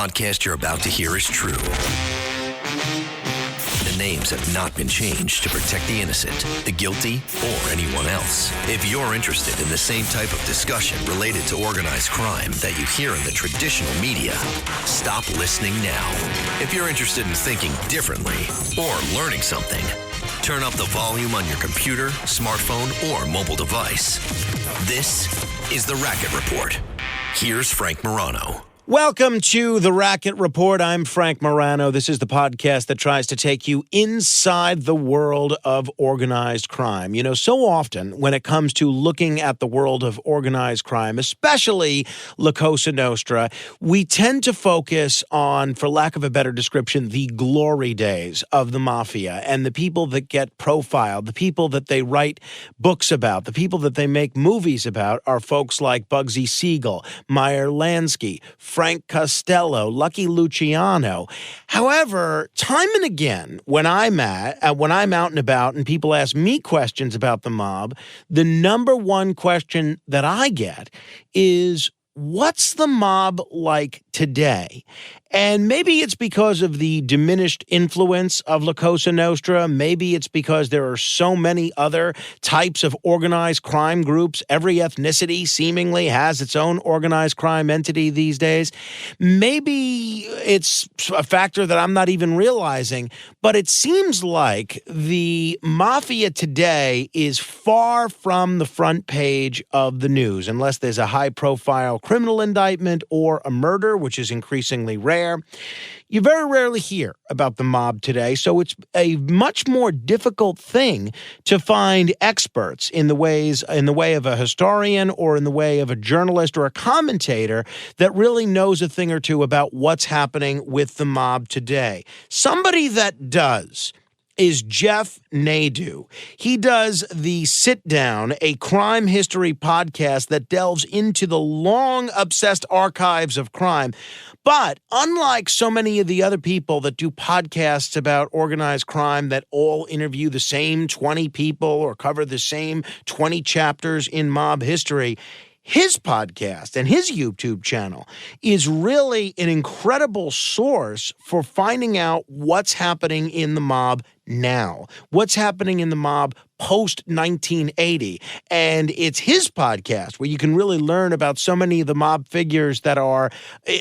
podcast you're about to hear is true. The names have not been changed to protect the innocent, the guilty, or anyone else. If you're interested in the same type of discussion related to organized crime that you hear in the traditional media, stop listening now. If you're interested in thinking differently or learning something, turn up the volume on your computer, smartphone, or mobile device. This is The Racket Report. Here's Frank Morano. Welcome to The Racket Report. I'm Frank Morano. This is the podcast that tries to take you inside the world of organized crime. You know, so often when it comes to looking at the world of organized crime, especially La Cosa Nostra, we tend to focus on, for lack of a better description, the glory days of the mafia and the people that get profiled, the people that they write books about, the people that they make movies about are folks like Bugsy Siegel, Meyer Lansky, Frank Costello, Lucky Luciano. However, time and again, when I'm out and about and people ask me questions about the mob, the number one question that I get is, what's the mob like today? And maybe it's because of the diminished influence of La Cosa Nostra. Maybe it's because there are so many other types of organized crime groups. Every ethnicity seemingly has its own organized crime entity these days. Maybe it's a factor that I'm not even realizing, but it seems like the mafia today is far from the front page of the news, unless there's a high-profile criminal indictment or a murder, which is increasingly rare. You very rarely hear about the mob today, so it's a much more difficult thing to find experts in the way of a historian or in the way of a journalist or a commentator that really knows a thing or two about what's happening with the mob today. Somebody that does is Jeff Nadu. He does the Sitdown, a crime history podcast that delves into the long, obsessed archives of crime. But unlike so many of the other people that do podcasts about organized crime that all interview the same 20 people or cover the same 20 chapters in mob history, his podcast and his YouTube channel is really an incredible source for finding out what's happening in the mob now, what's happening in the mob post-1980. And it's his podcast where you can really learn about so many of the mob figures that are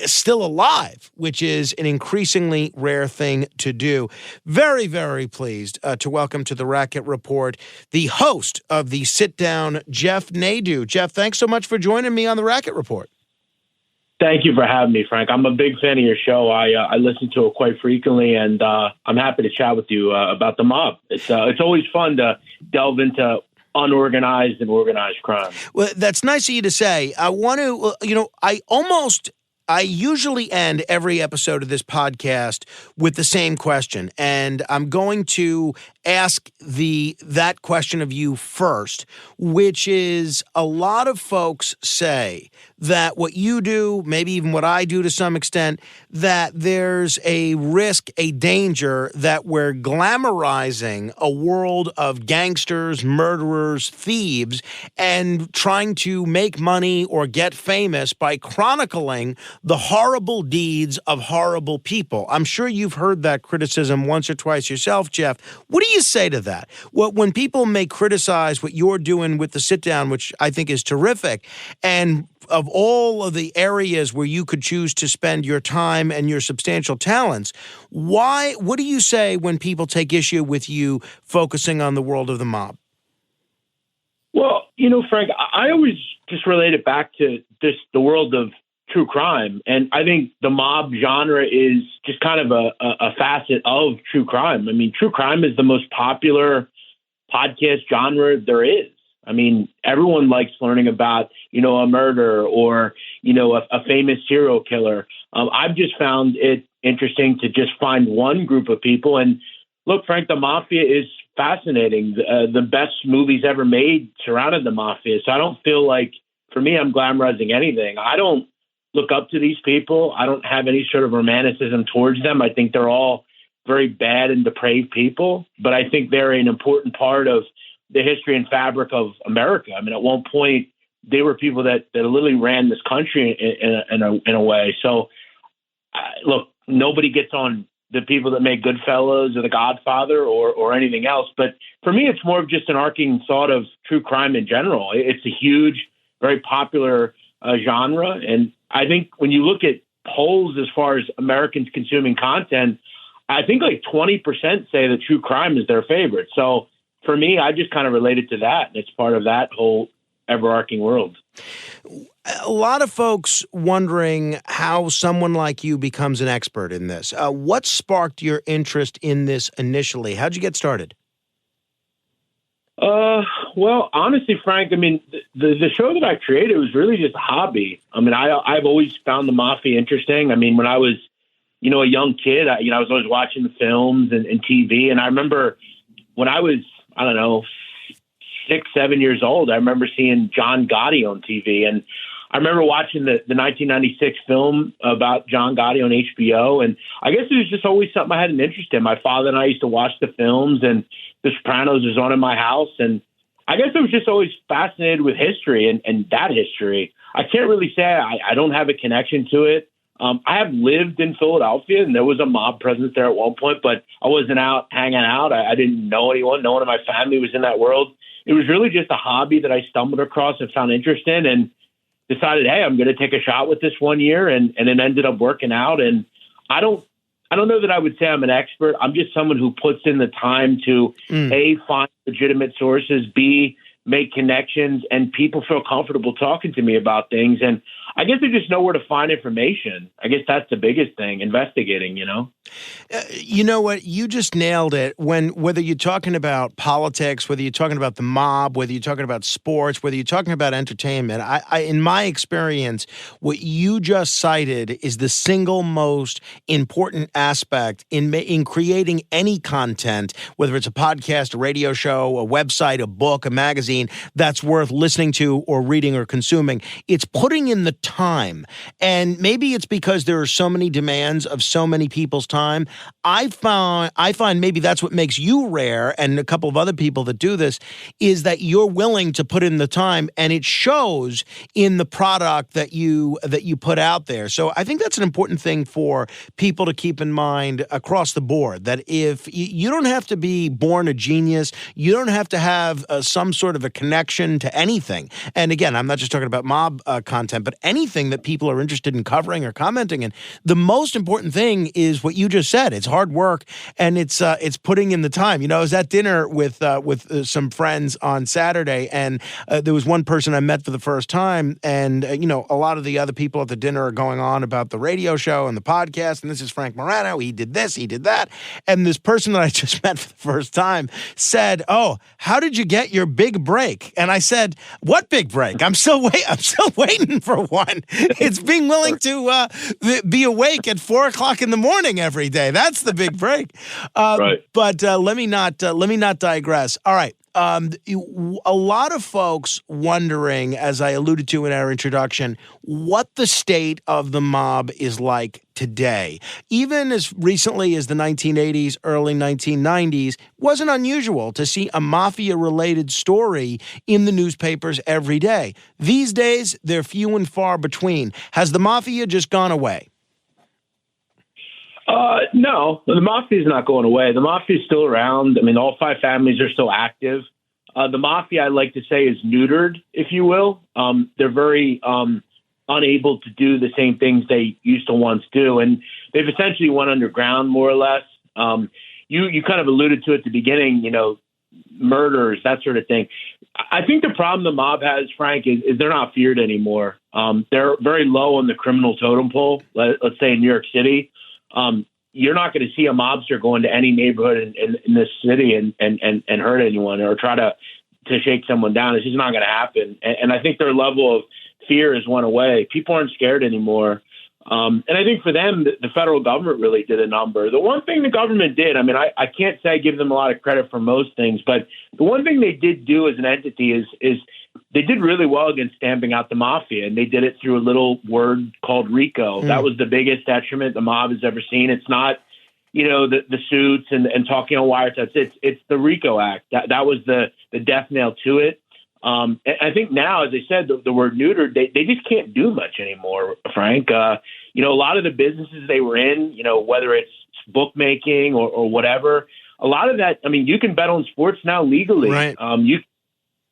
still alive, which is an increasingly rare thing to do. Very, very pleased to welcome to the Racket Report the host of the Sitdown, Jeff Nadu. Jeff, thanks so much for joining me on the Racket Report. Thank you for having me, Frank. I'm a big fan of your show. I listen to it quite frequently, and I'm happy to chat with you about the mob. It's always fun to delve into unorganized and organized crime. Well, that's nice of you to say. I want to, I usually end every episode of this podcast with the same question, and I'm going to ask that question of you first, which is, a lot of folks say that what you do, maybe even what I do to some extent, that there's a risk, a danger that we're glamorizing a world of gangsters, murderers, thieves, and trying to make money or get famous by chronicling the horrible deeds of horrible people. I'm sure you've heard that criticism once or twice yourself, Jeff. What do you say to that? When people may criticize what you're doing with the Sitdown, which I think is terrific, and of all of the areas where you could choose to spend your time and your substantial talents, what do you say when people take issue with you focusing on the world of the mob? Well, Frank, I always just relate it back to just the world of true crime. And I think the mob genre is just kind of a facet of true crime. I mean, true crime is the most popular podcast genre there is. I mean, everyone likes learning about, a murder or, a famous serial killer. I've just found it interesting to just find one group of people. And look, Frank, the mafia is fascinating. The best movies ever made surrounded the mafia. So I don't feel like, for me, I'm glamorizing anything. I don't look up to these people. I don't have any sort of romanticism towards them. I think they're all very bad and depraved people, but I think they're an important part of the history and fabric of America. I mean, at one point, they were people that literally ran this country in a way. So look, nobody gets on the people that make Goodfellas or The Godfather or anything else. But for me, it's more of just an arcing thought of true crime in general. It's a huge, very popular genre. And I think when you look at polls as far as Americans consuming content, I think like 20% say that true crime is their favorite. So for me, I just kind of related to that. And it's part of that whole overarching world. A lot of folks wondering how someone like you becomes an expert in this. What sparked your interest in this initially? How'd you get started? Well, honestly, Frank, I mean, the show that I created was really just a hobby. I mean, I've always found the mafia interesting. I mean, when I was, a young kid, I was always watching the films and TV. And I remember when I was, 6, 7 years old, I remember seeing John Gotti on TV. And I remember watching the 1996 film about John Gotti on HBO. And I guess it was just always something I had an interest in. My father and I used to watch the films, and The Sopranos was on in my house. And I guess I was just always fascinated with history and that history. I can't really say I don't have a connection to it. I have lived in Philadelphia, and there was a mob presence there at one point, but I wasn't out hanging out. I didn't know anyone. No one in my family was in that world. It was really just a hobby that I stumbled across and found interest in, and decided, hey, I'm going to take a shot with this one year, and it ended up working out. And I don't know that I would say I'm an expert. I'm just someone who puts in the time to A, find legitimate sources, B, make connections, and people feel comfortable talking to me about things. And I guess they just know where to find information. I guess that's the biggest thing, investigating, You know what? You just nailed it. Whether you're talking about politics, whether you're talking about the mob, whether you're talking about sports, whether you're talking about entertainment, I in my experience, what you just cited is the single most important aspect in creating any content, whether it's a podcast, a radio show, a website, a book, a magazine, that's worth listening to or reading or consuming. It's putting in the time. And maybe it's because there are so many demands of so many people's time. I find maybe that's what makes you rare, and a couple of other people that do this, is that you're willing to put in the time, and it shows in the product that you put out there. So I think that's an important thing for people to keep in mind across the board, that if you don't have to be born a genius, you don't have to have some sort of a connection to anything. And again, I'm not just talking about mob content, but anything that people are interested in covering or commenting in. The most important thing is what you just said. It's hard work, and it's putting in the time. I was at dinner with some friends on Saturday, and there was one person I met for the first time, and a lot of the other people at the dinner are going on about the radio show and the podcast, and this is Frank Morano. He did this, he did that, and this person that I just met for the first time said, "Oh, how did you get your big break?" And I said, "What big break? I'm still waiting for one. It's being willing to be awake at 4:00 in the morning every day. That's the big break." Right. But let me not digress. All right. A lot of folks wondering, as I alluded to in our introduction, what the state of the mob is like today. Even as recently as the 1980s, early 1990s, wasn't unusual to see a mafia-related story in the newspapers every day. These days, they're few and far between. Has the mafia just gone away? No, the mafia is not going away. The mafia is still around. I mean, all 5 families are still active. The mafia, I like to say, is neutered, if you will. They're very unable to do the same things they used to once do, and they've essentially went underground, more or less. You kind of alluded to it at the beginning, murders, that sort of thing. I think the problem the mob has, Frank, is they're not feared anymore. They're very low on the criminal totem pole. Let's say in New York City. You're not going to see a mobster go into any neighborhood in this city and hurt anyone or try to shake someone down. It's just not going to happen. And I think their level of fear has went away. People aren't scared anymore. And I think for them, the federal government really did a number. The one thing the government did, I mean, I can't say I give them a lot of credit for most things, but the one thing they did do as an entity is they did really well against stamping out the mafia, and they did it through a little word called RICO. That was the biggest detriment the mob has ever seen. It's not, the suits and talking on wiretaps. It's the RICO Act. That was the death nail to it. I think now, as I said, the word neutered, they just can't do much anymore, Frank. a lot of the businesses they were in, whether it's bookmaking or whatever, a lot of that, I mean, you can bet on sports now legally. Right.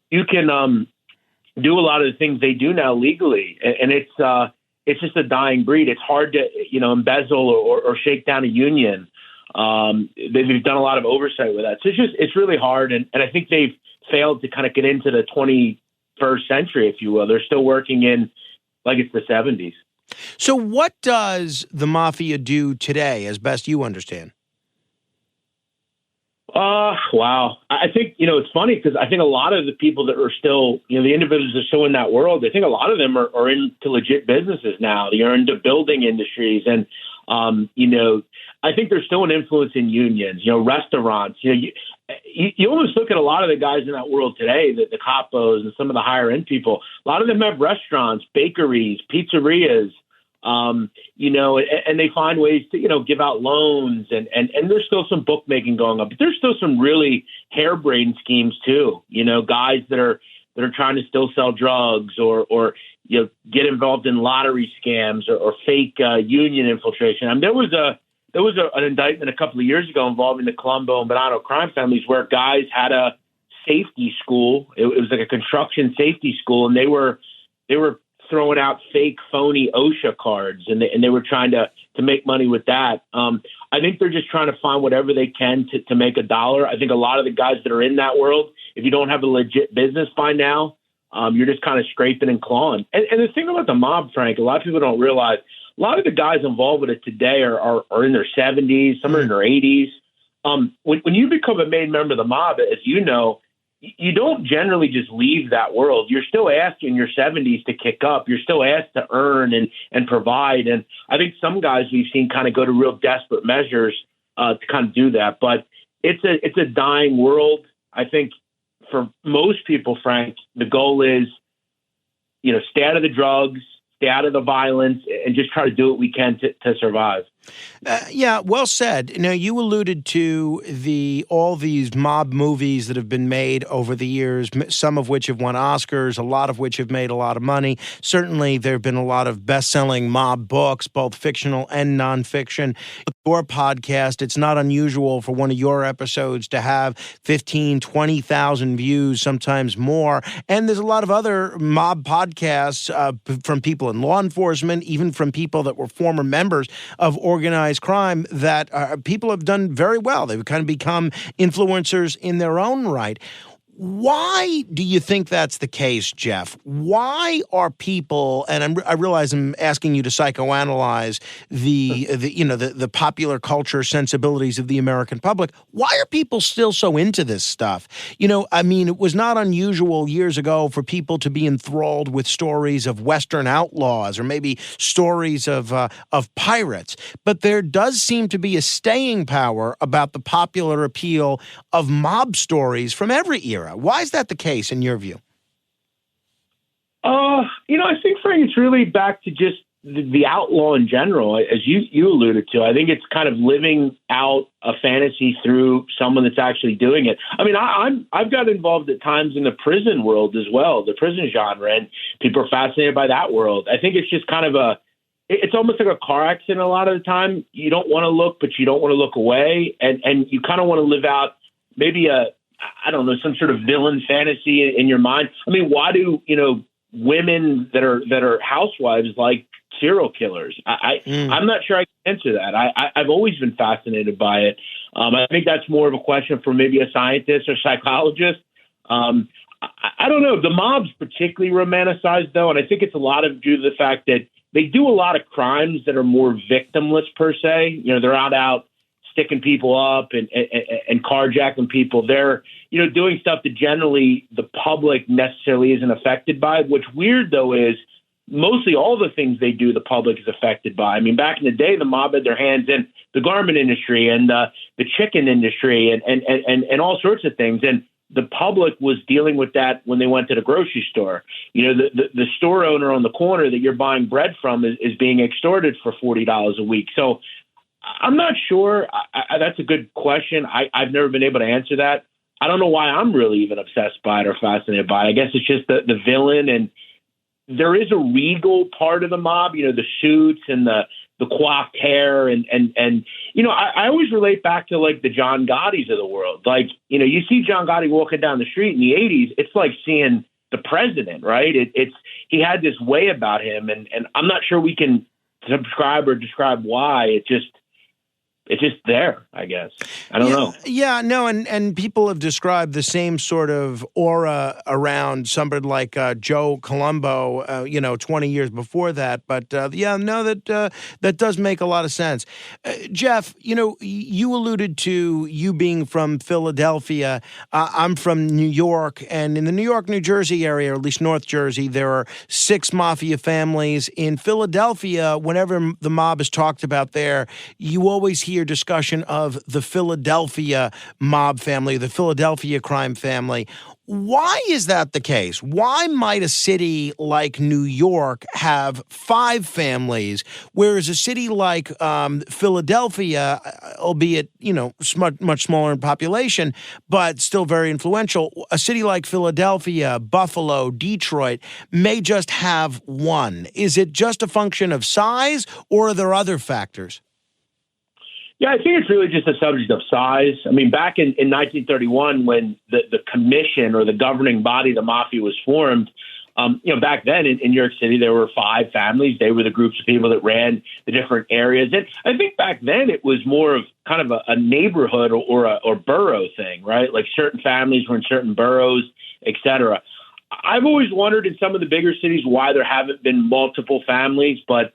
You can do a lot of the things they do now legally, and it's just a dying breed. It's hard to embezzle or shake down a union. They've done a lot of oversight with that, so it's really hard, and I think they've failed to kind of get into the 21st century, if you will. They're still working in like it's the 70s. So what does the mafia do today, as best you understand? Wow. I think, it's funny because I think a lot of the people that are still, the individuals that are still in that world, I think a lot of them are into legit businesses now. They're into building industries. And, I think there's still an influence in unions, restaurants. You almost look at a lot of the guys in that world today, the capos and some of the higher end people. A lot of them have restaurants, bakeries, pizzerias. And they find ways to, give out loans and there's still some bookmaking going on, but there's still some really harebrained schemes too. Guys that are trying to still sell drugs or get involved in lottery scams or fake union infiltration. I mean, there was an indictment a couple of years ago involving the Colombo and Bonanno crime families where guys had a safety school. It was like a construction safety school, and they were throwing out fake, phony OSHA cards, and they were trying to make money with that. I think they're just trying to find whatever they can to make a dollar. I think a lot of the guys that are in that world, if you don't have a legit business by now, you're just kind of scraping and clawing. And the thing about the mob, Frank, a lot of people don't realize, a lot of the guys involved with it today are in their 70s, some are in their 80s. When you become a main member of the mob, as you know, you don't generally just leave that world. You're still asked in your 70s to kick up. You're still asked to earn and provide. And I think some guys we've seen kind of go to real desperate measures to kind of do that. But it's a dying world. I think for most people, Frank, the goal is, stay out of the drugs, stay out of the violence, and just try to do what we can to survive. Yeah, well said. Now, you alluded to all these mob movies that have been made over the years, some of which have won Oscars, a lot of which have made a lot of money. Certainly, there have been a lot of best-selling mob books, both fictional and nonfiction. Your podcast, it's not unusual for one of your episodes to have 15, 20,000 views, sometimes more. And there's a lot of other mob podcasts from people in law enforcement, even from people that were former members of organized crime that people have done very well. They've kind of become influencers in their own right. Why do you think that's the case, Jeff? Why are people, and I realize I'm asking you to psychoanalyze the popular culture sensibilities of the American public. Why are people still so into this stuff? It was not unusual years ago for people to be enthralled with stories of Western outlaws or maybe stories of pirates. But there does seem to be a staying power about the popular appeal of mob stories from every era. Why is that the case in your view? I think, Frank, it's really back to just the outlaw in general, as you alluded to. I think it's kind of living out a fantasy through someone that's actually doing it. I mean, I've got involved at times in the prison world as well, the prison genre, and people are fascinated by that world. I think it's just kind of it's almost like a car accident a lot of the time. You don't want to look, but you don't want to look away. And you kind of want to live out maybe some sort of villain fantasy in your mind. I mean, why do, women that are housewives like serial killers? I'm not sure I can answer that. I've always been fascinated by it. I think that's more of a question for maybe a scientist or psychologist. I don't know. The mob's particularly romanticized, though, and I think it's a lot of due to the fact that they do a lot of crimes that are more victimless per se. They're out sticking people up and carjacking people. They're, doing stuff that generally the public necessarily isn't affected by. What's weird, though, is mostly all the things they do, the public is affected by. I mean, back in the day, the mob had their hands in the garment industry and the chicken industry and all sorts of things. And the public was dealing with that when they went to the grocery store. The store owner on the corner that you're buying bread from is being extorted for $40 a week. So I'm not sure. That's a good question. I've never been able to answer that. I don't know why I'm really even obsessed by it or fascinated by it. I guess it's just the villain and there is a regal part of the mob, the suits and the coiffed hair. And I always relate back to like the John Gottis of the world. Like, you see John Gotti walking down the street in the 80s. It's like seeing the president, right? He had this way about him. And I'm not sure we can subscribe or describe why. It's just there, I guess. I don't know. Yeah, no, and people have described the same sort of aura around somebody like Joe Colombo, 20 years before that. But that does make a lot of sense. Jeff, you alluded to you being from Philadelphia. I'm from New York, and in the New York, New Jersey area, or at least North Jersey, there are 6 mafia families. In Philadelphia, whenever the mob is talked about there, you always hear discussion of the Philadelphia mob family, the Philadelphia crime family. Why is that the case? Why might a city like New York have 5 families, whereas a city like Philadelphia, albeit, much smaller in population, but still very influential, a city like Philadelphia, Buffalo, Detroit may just have 1? Is it just a function of size, or are there other factors? Yeah, I think it's really just a subject of size. I mean, back in 1931, when the commission or the governing body of the mafia was formed, back then in New York City, there were 5 families. They were the groups of people that ran the different areas. And I think back then it was more of kind of a neighborhood or borough thing, right? Like certain families were in certain boroughs, et cetera. I've always wondered in some of the bigger cities why there haven't been multiple families, but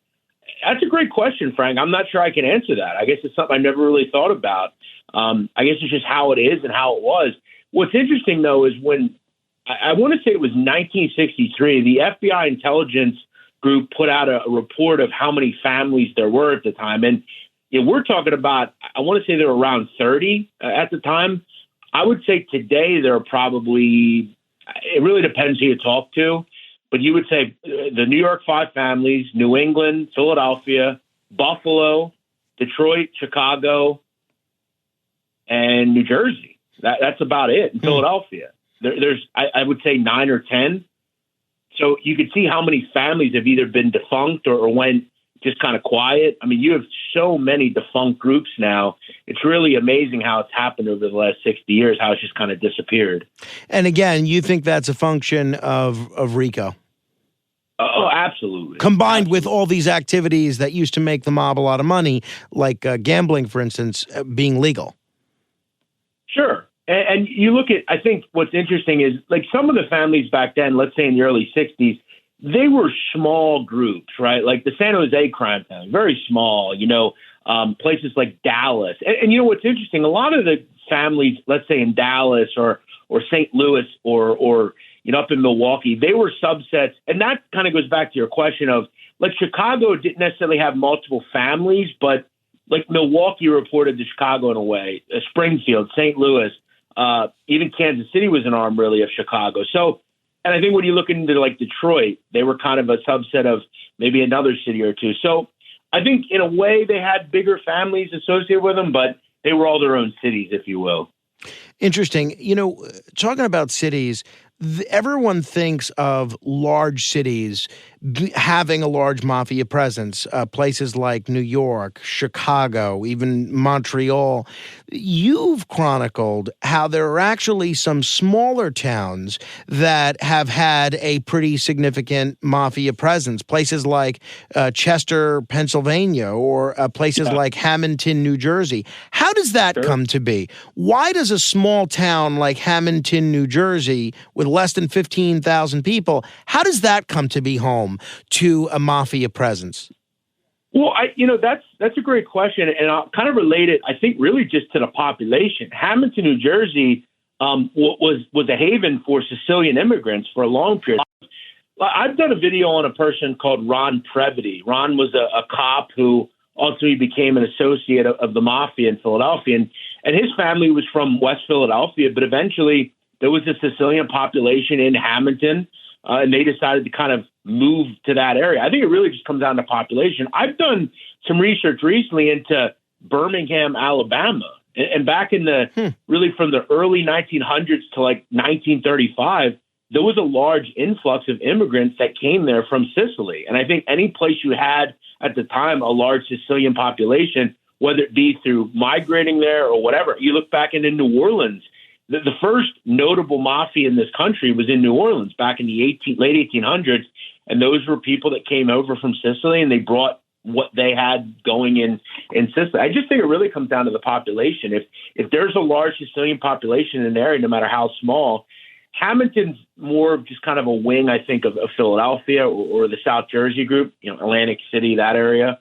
that's a great question, Frank. I'm not sure I can answer that. I guess it's something I never really thought about. I guess it's just how it is and how it was. What's interesting, though, is when I want to say it was 1963, the FBI intelligence group put out a report of how many families there were at the time. And we're talking about, I want to say there were around 30 at the time. I would say today there are probably, it really depends who you talk to. But you would say the New York 5 families, New England, Philadelphia, Buffalo, Detroit, Chicago, and New Jersey. That's about it in Philadelphia. There's, I would say, 9 or 10. So you can see how many families have either been defunct or went just kind of quiet. I mean, you have so many defunct groups now. It's really amazing how it's happened over the last 60 years, how it's just kind of disappeared. And again, you think that's a function of RICO? Oh, absolutely. Combined with all these activities that used to make the mob a lot of money, like gambling, for instance, being legal. Sure. And you look at, I think what's interesting is like some of the families back then, let's say in the early 60s, they were small groups, right? Like the San Jose crime family, very small, places like Dallas. And what's interesting, a lot of the families, let's say in Dallas or St. Louis or up in Milwaukee, they were subsets. And that kind of goes back to your question of like Chicago didn't necessarily have multiple families, but like Milwaukee reported to Chicago in a way, Springfield, St. Louis, even Kansas City was an arm really of Chicago. So, and I think when you look into like Detroit, they were kind of a subset of maybe another city or two. So I think in a way they had bigger families associated with them, but they were all their own cities, if you will. Interesting. Talking about cities, everyone thinks of large cities having a large mafia presence, places like New York, Chicago, even Montreal. You've chronicled how there are actually some smaller towns that have had a pretty significant mafia presence, places like Chester, Pennsylvania, or places like Hamilton, New Jersey. How does that come to be? Why does a small town like Hamilton, New Jersey, with less than 15,000 people, how does that come to be home to a mafia presence? Well, that's a great question, and I'll kind of relate it, I think, really just to the population. Hamilton, New Jersey, was a haven for Sicilian immigrants for a long period. I've done a video on a person called Ron Previty. Ron was a cop who ultimately became an associate of the mafia in Philadelphia, and his family was from West Philadelphia, but eventually there was a Sicilian population in Hamilton, and they decided to kind of move to that area. I think it really just comes down to population. I've done some research recently into Birmingham, Alabama, and back in really from the early 1900s to like 1935, there was a large influx of immigrants that came there from Sicily. And I think any place you had at the time a large Sicilian population, whether it be through migrating there or whatever, you look back into New Orleans, the first notable mafia in this country was in New Orleans back in the late 1800s. And those were people that came over from Sicily, and they brought what they had going in Sicily. I just think it really comes down to the population. If there's a large Sicilian population in an area, no matter how small, Hamilton's more of just kind of a wing, I think, of Philadelphia or the South Jersey group, Atlantic City, that area.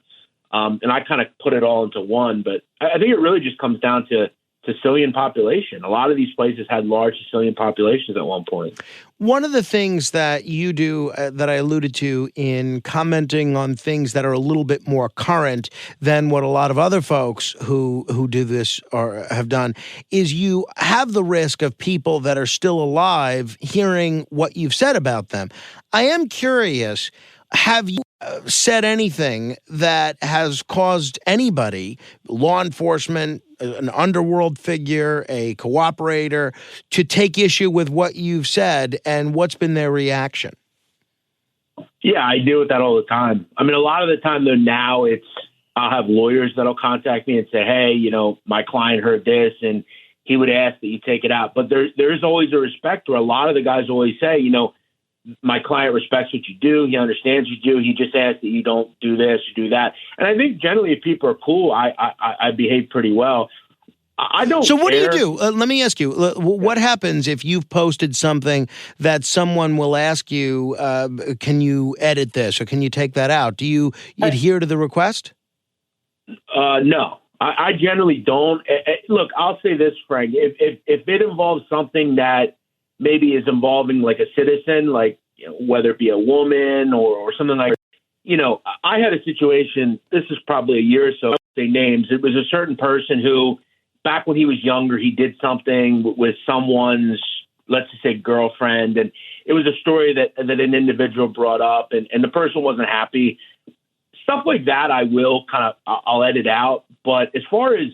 And I kind of put it all into one. But I think it really just comes down to Sicilian population. A lot of these places had large Sicilian populations at one point. One of the things that you do that I alluded to in commenting on things that are a little bit more current than what a lot of other folks who do this or have done is you have the risk of people that are still alive hearing what you've said about them. I am curious, have you said anything that has caused anybody, law enforcement, an underworld figure, a cooperator, to take issue with what you've said, and what's been their reaction? Yeah, I deal with that all the time. I mean, a lot of the time, though, now I'll have lawyers that'll contact me and say, hey, my client heard this, and he would ask that you take it out. But there's always a respect where a lot of the guys always say, my client respects what you do. He understands you do. He just asks that you don't do this, you do that. And I think generally if people are cool, I behave pretty well. I don't So what care. do you do? Let me ask you, what happens if you've posted something that someone will ask you, can you edit this or can you take that out? Do you adhere to the request? No. I generally don't. Look, I'll say this, Frank. If it involves something that maybe is involving like a citizen, like whether it be a woman or something like that. I had a situation, this is probably a year or so, I won't say names. It was a certain person who, back when he was younger, he did something with someone's, let's just say, girlfriend. And it was a story that an individual brought up, and the person wasn't happy. Stuff like that, I'll edit out. But as far as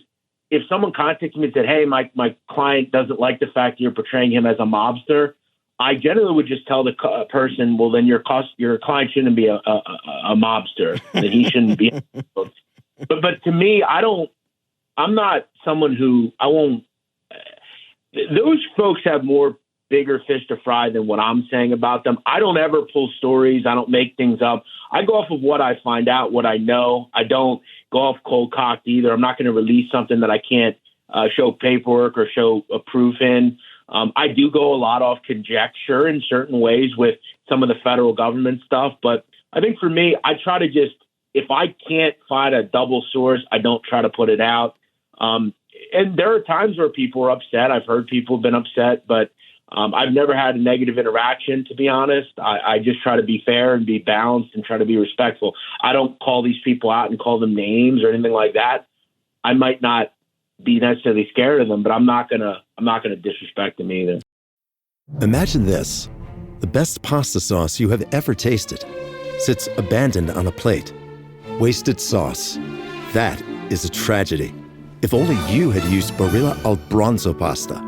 if someone contacted me and said, hey, my client doesn't like the fact that you're portraying him as a mobster, I generally would just tell the person, well, then your client shouldn't be a mobster, that he shouldn't be. But to me, I'm not someone who those folks have bigger fish to fry than what I'm saying about them. I don't ever pull stories. I don't make things up. I go off of what I find out, what I know. I don't go off cold cocked either. I'm not going to release something that I can't show paperwork or show a proof in. I do go a lot off conjecture in certain ways with some of the federal government stuff. But I think for me, I try to just, if I can't find a double source, I don't try to put it out. And there are times where people are upset. I've heard people have been upset, but I've never had a negative interaction, to be honest. I just try to be fair and be balanced and try to be respectful. I don't call these people out and call them names or anything like that. I might not be necessarily scared of them, but I'm not gonna disrespect them either. Imagine this. The best pasta sauce you have ever tasted sits abandoned on a plate. Wasted sauce. That is a tragedy. If only you had used Barilla al Bronzo pasta.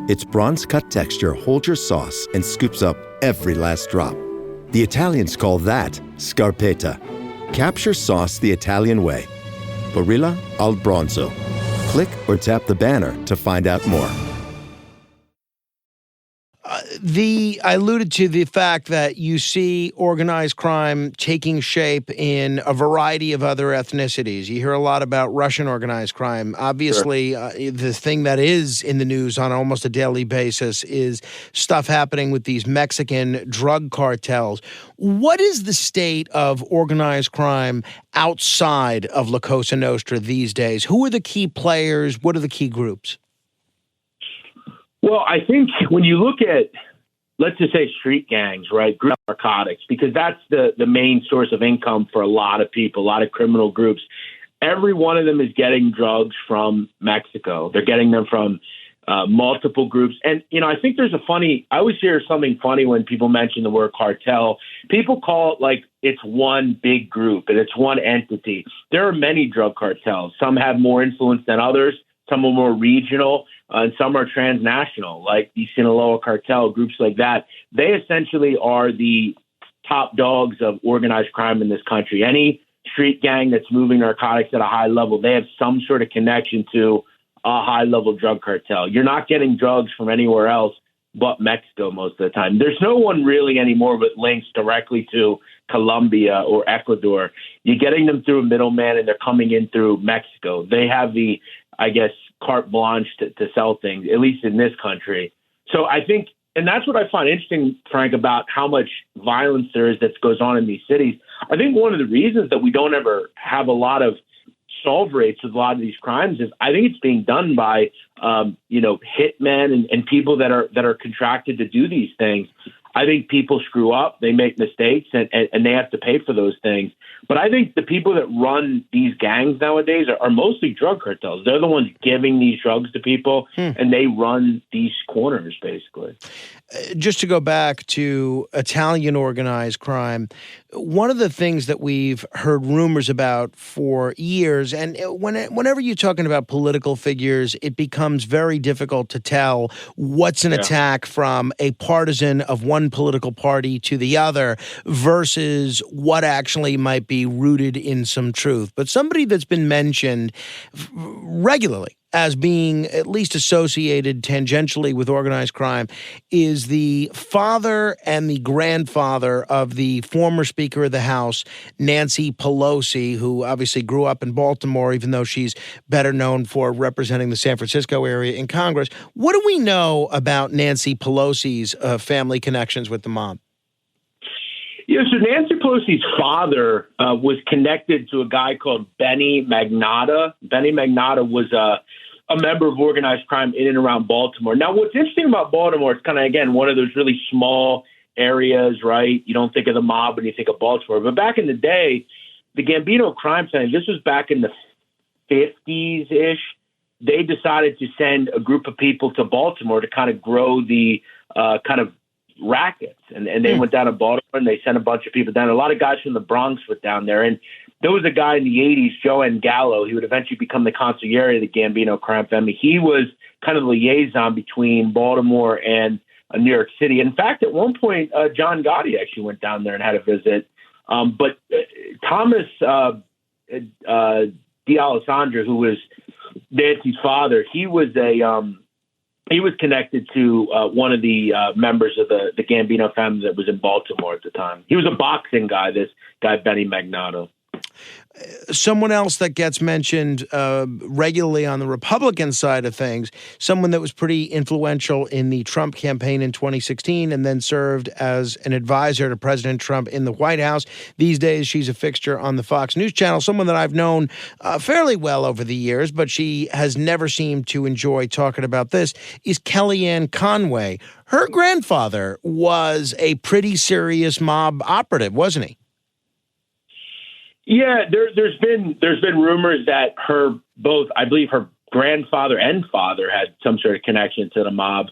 Its bronze-cut texture holds your sauce and scoops up every last drop. The Italians call that scarpetta. Capture sauce the Italian way. Barilla al Bronzo. Click or tap the banner to find out more. I alluded to the fact that you see organized crime taking shape in a variety of other ethnicities. You hear a lot about Russian organized crime. Obviously, sure. The thing that is in the news on almost a daily basis is stuff happening with these Mexican drug cartels. What is the state of organized crime outside of La Cosa Nostra these days? Who are the key players? What are the key groups? Well, I think when you look at, let's just say, street gangs, right, group narcotics, because that's the main source of income for a lot of people, a lot of criminal groups. Every one of them is getting drugs from Mexico. They're getting them from multiple groups. And, I think I always hear something funny when people mention the word cartel. People call it like it's one big group and it's one entity. There are many drug cartels. Some have more influence than others. Some are more regional. and some are transnational, like the Sinaloa cartel, groups like that. They essentially are the top dogs of organized crime in this country. Any street gang that's moving narcotics at a high level, they have some sort of connection to a high-level drug cartel. You're not getting drugs from anywhere else but Mexico most of the time. There's no one really anymore with links directly to Colombia or Ecuador. You're getting them through a middleman, and they're coming in through Mexico. They have the, I guess, carte blanche to sell things, at least in this country. So I think, and that's what I find interesting, Frank, about how much violence there is that goes on in these cities. I think one of the reasons that we don't ever have a lot of solve rates with a lot of these crimes is I think it's being done by, hitmen and people that are contracted to do these things. I think people screw up, they make mistakes, and they have to pay for those things. But I think the people that run these gangs nowadays are mostly drug cartels. They're the ones giving these drugs to people, and they run these corners, basically. Just to go back to Italian organized crime, one of the things that we've heard rumors about for years, and whenever you're talking about political figures, it becomes very difficult to tell what's an attack from a partisan of one political party to the other versus what actually might be rooted in some truth. But somebody that's been mentioned regularly as being at least associated tangentially with organized crime is the father and the grandfather of the former Speaker of the House, Nancy Pelosi, who obviously grew up in Baltimore, even though she's better known for representing the San Francisco area in Congress. What do we know about Nancy Pelosi's family connections with the mob? Yeah, so Nancy Pelosi's father was connected to a guy called Benny Magnotta. Benny Magnotta was a member of organized crime in and around Baltimore. Now, what's interesting about Baltimore, it's kind of, again, one of those really small areas, right? You don't think of the mob when you think of Baltimore. But back in the day, the Gambino crime family, this was back in the 50s-ish, they decided to send a group of people to Baltimore to kind of grow the kind of rackets. And they went down to Baltimore and they sent a bunch of people down. A lot of guys from the Bronx went down there. And there was a guy in the 80s, Joe Gallo. He would eventually become the consigliere of the Gambino crime family. He was kind of the liaison between Baltimore and New York City. In fact, at one point, John Gotti actually went down there and had a visit. But Thomas D'Alessandro, who was Nancy's father, he was connected to one of the members of the Gambino family that was in Baltimore at the time. He was a boxing guy, this guy, Benny Magnotta. Someone else that gets mentioned regularly on the Republican side of things, someone that was pretty influential in the Trump campaign in 2016 and then served as an advisor to President Trump in the White House. These days, she's a fixture on the Fox News channel, someone that I've known fairly well over the years, but she has never seemed to enjoy talking about this, is Kellyanne Conway. Her grandfather was a pretty serious mob operative, wasn't he? Yeah, there's been rumors that I believe her grandfather and father had some sort of connection to the mob.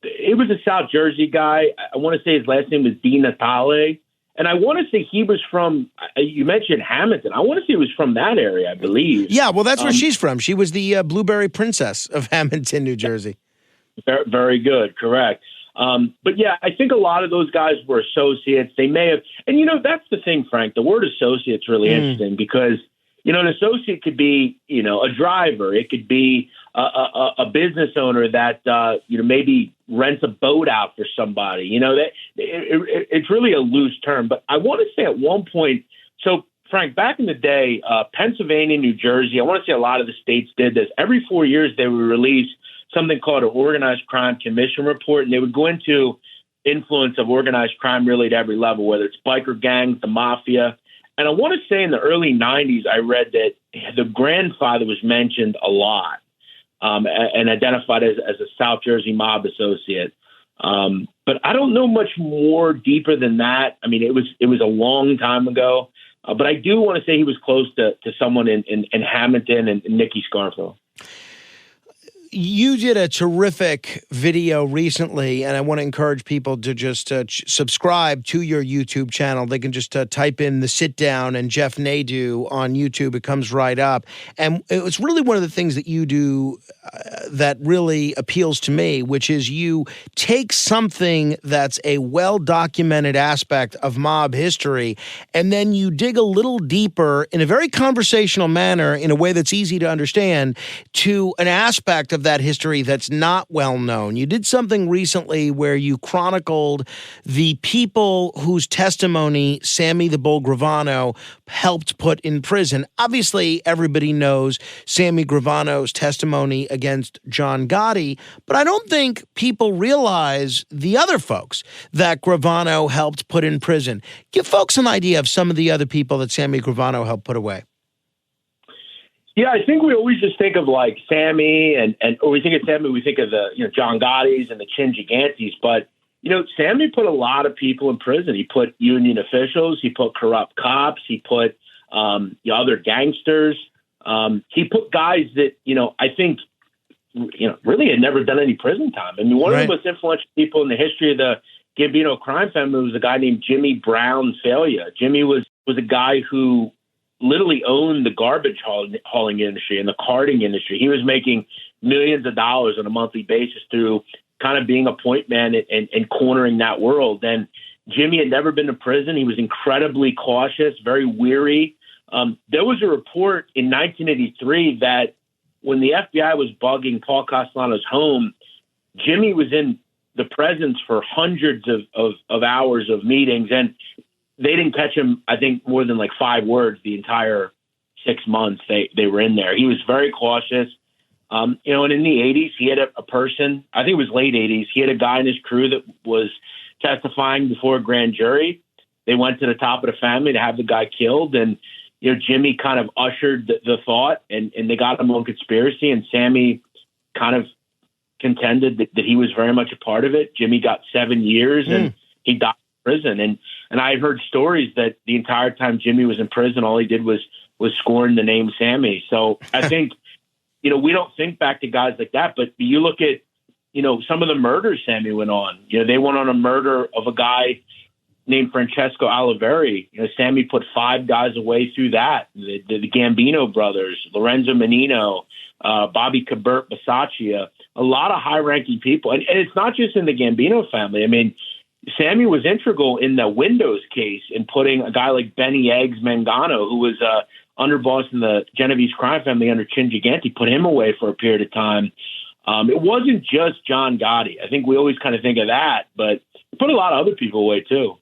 It was a South Jersey guy. I want to say his last name was Di Natale. And I want to say he was from, you mentioned Hamilton. I want to say he was from that area, I believe. Yeah, well, that's where she's from. She was the Blueberry Princess of Hamilton, New Jersey. Very, very good, correct. But yeah, I think a lot of those guys were associates. They may have, and that's the thing, Frank. The word associate's really interesting because, an associate could be, a driver. It could be a business owner that, maybe rents a boat out for somebody. It's really a loose term. But I want to say at one point, so Frank, back in the day, Pennsylvania, New Jersey, I want to say a lot of the states did this. Every 4 years, they would release something called an Organized Crime Commission report, and they would go into influence of organized crime really at every level, whether it's biker gangs, the mafia. And I want to say in the early 90s, I read that the grandfather was mentioned a lot and identified as a South Jersey mob associate. But I don't know much more deeper than that. I mean, it was a long time ago. But I do want to say he was close to someone in Hamilton and Nicky Scarfo. You did a terrific video recently, and I want to encourage people to just subscribe to your YouTube channel. They can just type in the Sitdown and Jeff Nadu on YouTube. It comes right up. And it's really one of the things that you do that really appeals to me, which is you take something that's a well-documented aspect of mob history, and then you dig a little deeper in a very conversational manner, in a way that's easy to understand, to an aspect of that history that's not well known. You did something recently where you chronicled the people whose testimony Sammy the Bull Gravano helped put in prison. Obviously, everybody knows Sammy Gravano's testimony against John Gotti, but I don't think people realize the other folks that Gravano helped put in prison. Give folks an idea of some of the other people that Sammy Gravano helped put away. Yeah, I think we always just think of like Sammy and or we think of Sammy, we think of the John Gotti's and the Chin Gigantes, but Sammy put a lot of people in prison. He put union officials, he put corrupt cops, he put other gangsters. He put guys that I think really had never done any prison time. I mean, one of the most influential people in the history of the Gambino crime family was a guy named Jimmy Brown Failure. Jimmy was a guy who literally owned the garbage hauling industry and the carting industry. He was making millions of dollars on a monthly basis through kind of being a point man and cornering that world. And Jimmy had never been to prison. He was incredibly cautious, very weary. There was a report in 1983 that when the FBI was bugging Paul Castellano's home, Jimmy was in the presence for hundreds of hours of meetings, and they didn't catch him, I think, more than like 5 words the entire 6 months they were in there. He was very cautious. And in the 80s, he had a person, I think it was late 80s, he had a guy in his crew that was testifying before a grand jury. They went to the top of the family to have the guy killed, and Jimmy kind of ushered the thought, and they got him on conspiracy, and Sammy kind of contended that he was very much a part of it. Jimmy got 7 years, and he died in prison. And I heard stories that the entire time Jimmy was in prison, all he did was scorn the name Sammy. So I think, we don't think back to guys like that, but you look at, some of the murders Sammy went on. They went on a murder of a guy named Francesco Oliveri. Sammy put 5 guys away through that. The Gambino brothers, Lorenzo Menino, Bobby Cabert Basaccia, a lot of high-ranking people. And it's not just in the Gambino family. I mean, Sammy was integral in the Windows case in putting a guy like Benny Eggs Mangano, who was underboss in the Genovese crime family under Chin Gigante, put him away for a period of time. It wasn't just John Gotti. I think we always kind of think of that, but it put a lot of other people away too.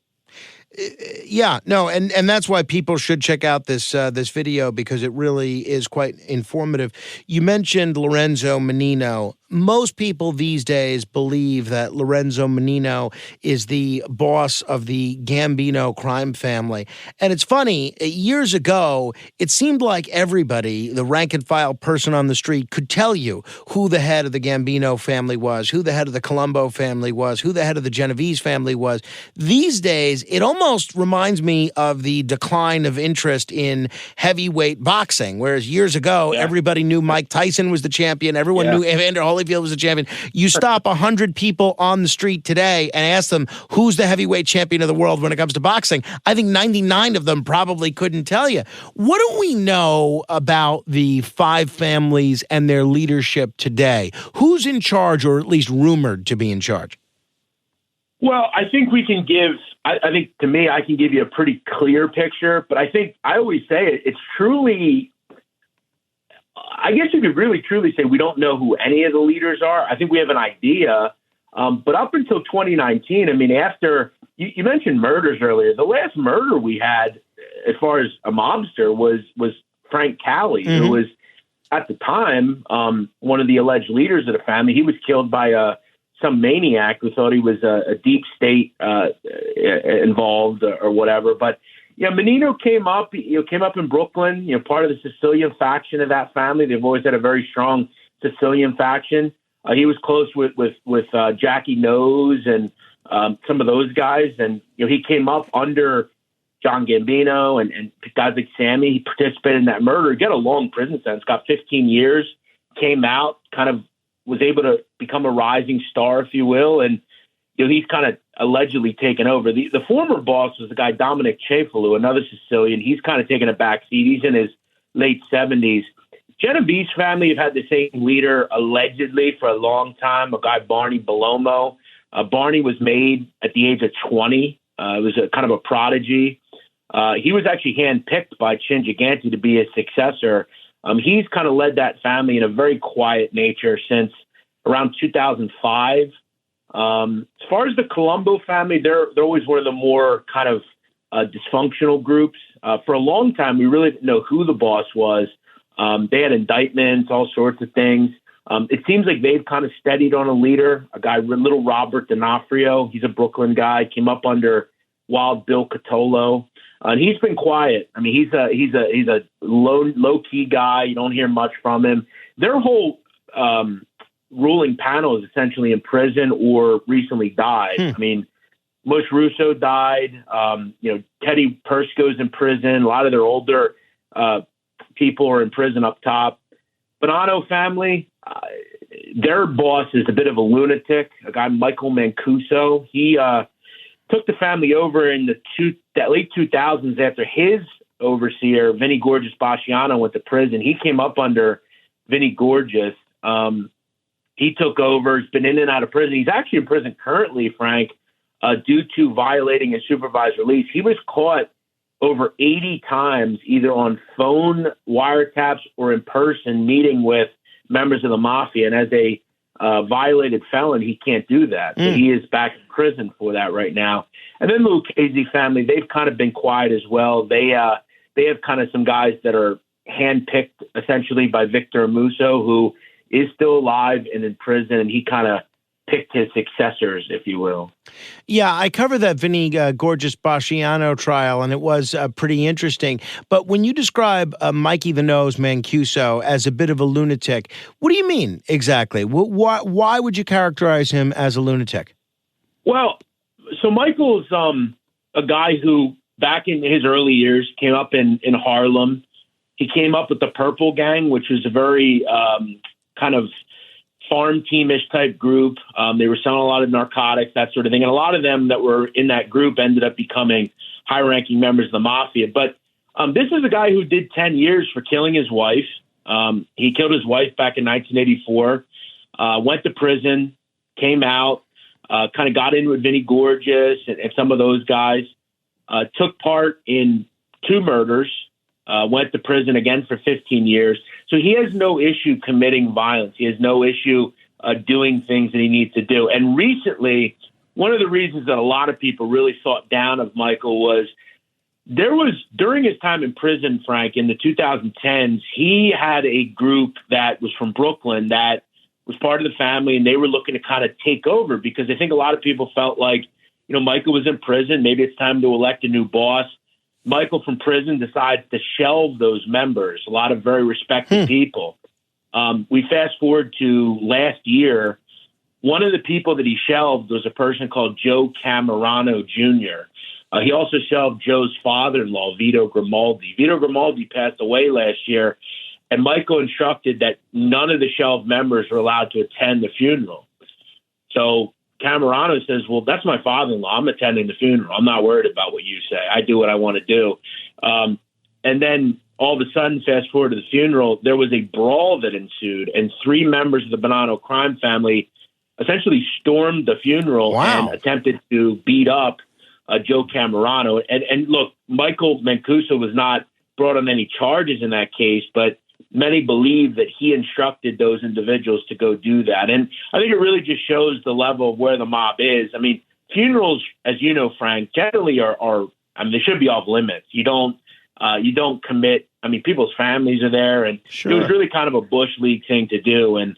Yeah, no, and that's why people should check out this video, because it really is quite informative. You mentioned Lorenzo Menino. Most people these days believe that Lorenzo Menino is the boss of the Gambino crime family. And it's funny, years ago, it seemed like everybody, the rank and file person on the street, could tell you who the head of the Gambino family was, who the head of the Colombo family was, who the head of the Genovese family was. These days, it almost reminds me of the decline of interest in heavyweight boxing, whereas years ago, everybody knew Mike Tyson was the champion, everyone knew Evander Holyfield was the champion. You stop 100 people on the street today and ask them who's the heavyweight champion of the world when it comes to boxing, I think 99 of them probably couldn't tell you. What do we know about the 5 families and their leadership today? Who's in charge, or at least rumored to be in charge? Well, I think we can give, I think to me, I can give you a pretty clear picture, but I think I always say it's truly, I guess you could really truly say we don't know who any of the leaders are. I think we have an idea. But up until 2019, I mean, after you mentioned murders earlier, the last murder we had as far as a mobster was Frank Cali, who was at the time one of the alleged leaders of the family. He was killed by some maniac who thought he was a deep state involved or whatever. But Menino came up in Brooklyn, part of the Sicilian faction of that family. They've always had a very strong Sicilian faction. He was close with Jackie Nose and some of those guys. And, he came up under John Gambino and guys like Sammy. He participated in that murder. He got a long prison sentence, got 15 years, came out, kind of was able to become a rising star, if you will, and he's kind of allegedly taken over. The former boss was the guy Dominic Cefalu, another Sicilian. He's kind of taken a back seat. He's in his late 70s. Genovese family have had the same leader allegedly for a long time, a guy Barney Bellomo. Barney was made at the age of 20. It was a kind of a prodigy. He was actually handpicked by Chin Gigante to be his successor. He's kind of led that family in a very quiet nature since around 2005. As far as the Colombo family, they're always one of the more kind of dysfunctional groups. For a long time, we really didn't know who the boss was. They had indictments, all sorts of things. It seems like they've kind of steadied on a leader, a guy, little Robert D'Onofrio. He's a Brooklyn guy, came up under Wild Bill Catolo. And he's been quiet. I mean, he's a low key guy. You don't hear much from him. Their whole ruling panel is essentially in prison or recently died. I mean, Mush Russo died. Teddy Persco's in prison. A lot of their older people are in prison up top. Bonanno family, their boss is a bit of a lunatic, a guy, Michael Mancuso. He took the family over in the late 2000s after his overseer, Vinny Gorgeous Basciano, went to prison. He came up under Vinny Gorgeous. He took over. He's been in and out of prison. He's actually in prison currently, Frank, due to violating a supervised release. He was caught over 80 times, either on phone wiretaps or in person, meeting with members of the mafia. And as a violated felon, he can't do that. So he is back in prison for that right now. And then the Lucchese family, they've kind of been quiet as well. They have kind of some guys that are handpicked essentially by Victor Amuso, who is still alive and in prison, and he kind of picked his successors, if you will. Yeah, I covered that Vinny Gorgeous Basciano trial, and it was pretty interesting. But when you describe Mikey the Nose Mancuso as a bit of a lunatic, what do you mean exactly? Why would you characterize him as a lunatic? Well, so Michael's a guy who, back in his early years, came up in Harlem. He came up with the Purple Gang, which was a very kind of farm teamish type group. They were selling a lot of narcotics, that sort of thing. And a lot of them that were in that group ended up becoming high-ranking members of the mafia. But this is a guy who did 10 years for killing his wife. He killed his wife back in 1984, went to prison, came out, kind of got in with Vinny Gorgeous and some of those guys, took part in 2 murders, went to prison again for 15 years. So he has no issue committing violence. He has no issue doing things that he needs to do. And recently, one of the reasons that a lot of people really thought down of Michael was during his time in prison, Frank, in the 2010s, he had a group that was from Brooklyn that was part of the family, and they were looking to kind of take over because I think a lot of people felt like, Michael was in prison. Maybe it's time to elect a new boss. Michael from prison decides to shelve those members, a lot of very respected people. We fast forward to last year. One of the people that he shelved was a person called Joe Camerano Jr. He also shelved Joe's father-in-law, Vito Grimaldi. Vito Grimaldi passed away last year, and Michael instructed that none of the shelved members were allowed to attend the funeral. So Camerano says, well, that's my father-in-law. I'm attending the funeral. I'm not worried about what you say. I do what I want to do. And then all of a sudden, fast forward to the funeral, there was a brawl that ensued, and 3 members of the Bonanno crime family essentially stormed the funeral and attempted to beat up Joe Camerano. And look, Michael Mancuso was not brought on any charges in that case, but many believe that he instructed those individuals to go do that. And I think it really just shows the level of where the mob is. I mean, funerals, as you know, Frank, generally are they should be off limits. You don't commit. I mean, people's families are there, and It was really kind of a Bush League thing to do. And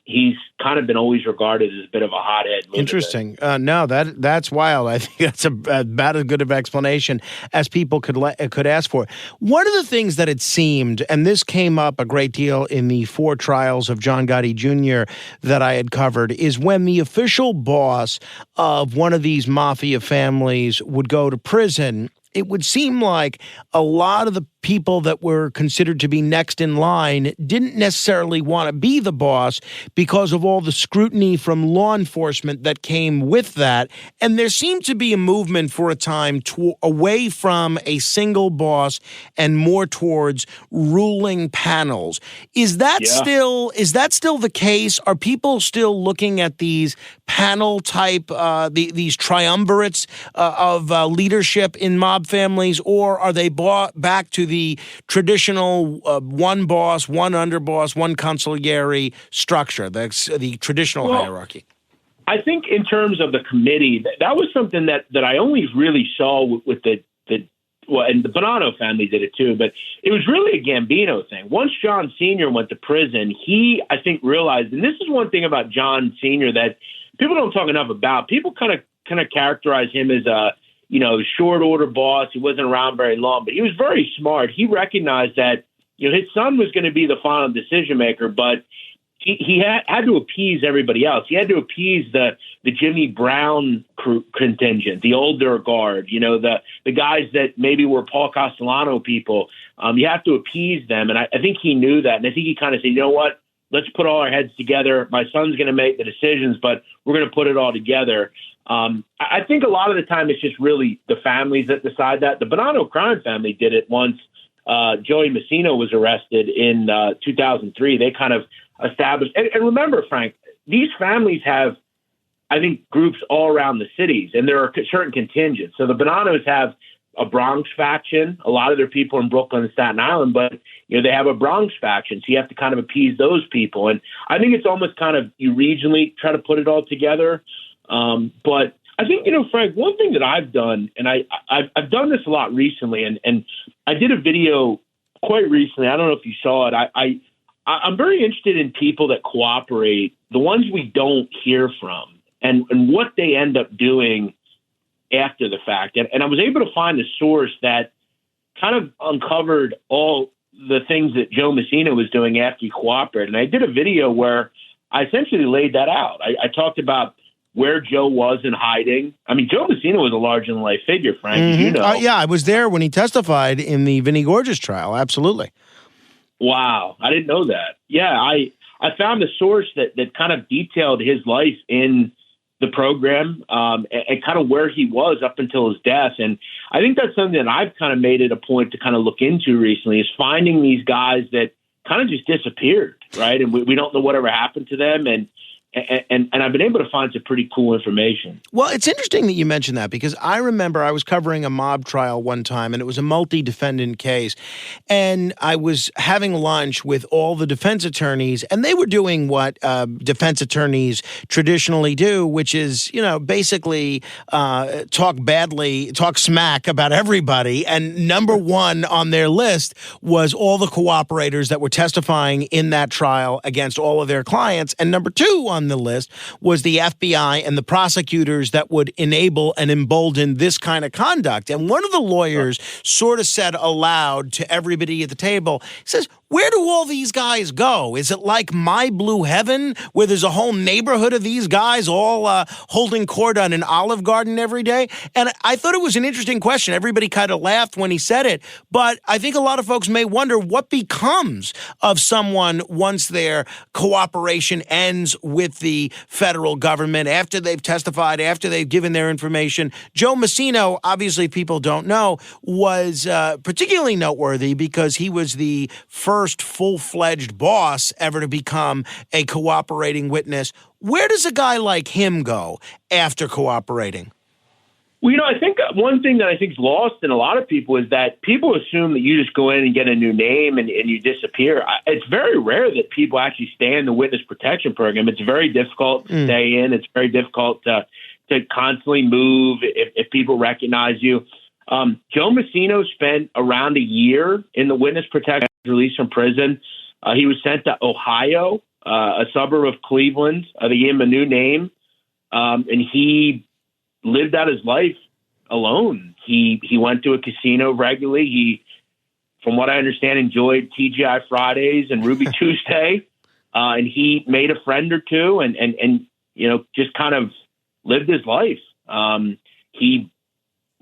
he's kind of been always regarded as a bit of a hothead. Interesting. No, that's wild. I think that's about as good of explanation as people could ask for. One of the things that it seemed, and this came up a great deal in the 4 trials of John Gotti Jr. that I had covered, is when the official boss of one of these mafia families would go to prison, it would seem like a lot of the people that were considered to be next in line didn't necessarily want to be the boss because of all the scrutiny from law enforcement that came with that. And there seemed to be a movement for a time away from a single boss and more towards ruling panels. Is that still the case? Are people still looking at these panel type, these triumvirates of leadership in mob families, or are they brought back to the traditional one boss, one underboss, one consigliere structure, the traditional hierarchy? I think in terms of the committee, that was something that I only really saw with the and the Bonanno family did it too, but it was really a Gambino thing. Once John Sr. went to prison, he, I think, realized, and this is one thing about John Sr. that people don't talk enough about. People kind of characterize him as a, short order boss. He wasn't around very long, but he was very smart. He recognized that, his son was going to be the final decision maker, but he had to appease everybody else. He had to appease the Jimmy Brown contingent, the older guard, the guys that maybe were Paul Castellano people. You have to appease them. And I think he knew that. And I think he kind of said, you know what, let's put all our heads together. My son's going to make the decisions, but we're going to put it all together. I think a lot of the time it's just really the families that decide that. The Bonanno crime family did it once. Joey Messina was arrested in 2003. They kind of established. And remember, Frank, these families have, I think, groups all around the cities, and there are certain contingents. So the Bonannos have a Bronx faction. A lot of their people in Brooklyn and Staten Island, but they have a Bronx faction. So you have to kind of appease those people. And I think it's almost kind of you regionally try to put it all together. But I think, Frank, one thing that I've done, and I've done this a lot recently, and I did a video quite recently. I don't know if you saw it. I'm very interested in people that cooperate, the ones we don't hear from, and what they end up doing after the fact. And I was able to find a source that kind of uncovered all the things that Joe Messina was doing after he cooperated. And I did a video where I essentially laid that out. I talked about where Joe was in hiding. I mean, Joe Messina was a larger-than-life figure, Frank, as you know. Yeah, I was there when he testified in the Vinnie Gorgeous trial, absolutely. Wow, I didn't know that. Yeah, I found a source that kind of detailed his life in the program and kind of where he was up until his death. And I think that's something that I've kind of made it a point to kind of look into recently, is finding these guys that kind of just disappeared, right? And we don't know whatever happened to them. And I've been able to find some pretty cool information. Well, it's interesting that you mentioned that, because I remember I was covering a mob trial one time, and it was a multi-defendant case. And I was having lunch with all the defense attorneys, and they were doing what defense attorneys traditionally do, which is, basically talk smack about everybody. And number one on their list was all the cooperators that were testifying in that trial against all of their clients. And number two on the list was the FBI and the prosecutors that would enable and embolden this kind of conduct. And one of the lawyers sort of said aloud to everybody at the table, he says, where do all these guys go? Is it like My Blue Heaven, where there's a whole neighborhood of these guys all holding court on an Olive Garden every day? And I thought it was an interesting question. Everybody kind of laughed when he said it, but I think a lot of folks may wonder what becomes of someone once their cooperation ends with the federal government, after they've testified, after they've given their information. Joe Messina, obviously people don't know, was particularly noteworthy because he was the first full-fledged boss ever to become a cooperating witness. Where does a guy like him go after cooperating? Well, I think one thing that I think is lost in a lot of people is that people assume that you just go in and get a new name and you disappear. It's very rare that people actually stay in the witness protection program. It's very difficult to stay in. It's very difficult to constantly move if people recognize you. Joe Messina spent around a year in the witness protection, released from prison. He was sent to Ohio, a suburb of Cleveland. They gave him a new name, and he lived out his life alone. He went to a casino regularly. He, from what I understand, enjoyed TGI Fridays and Ruby Tuesday, and he made a friend or two, and just kind of lived his life. He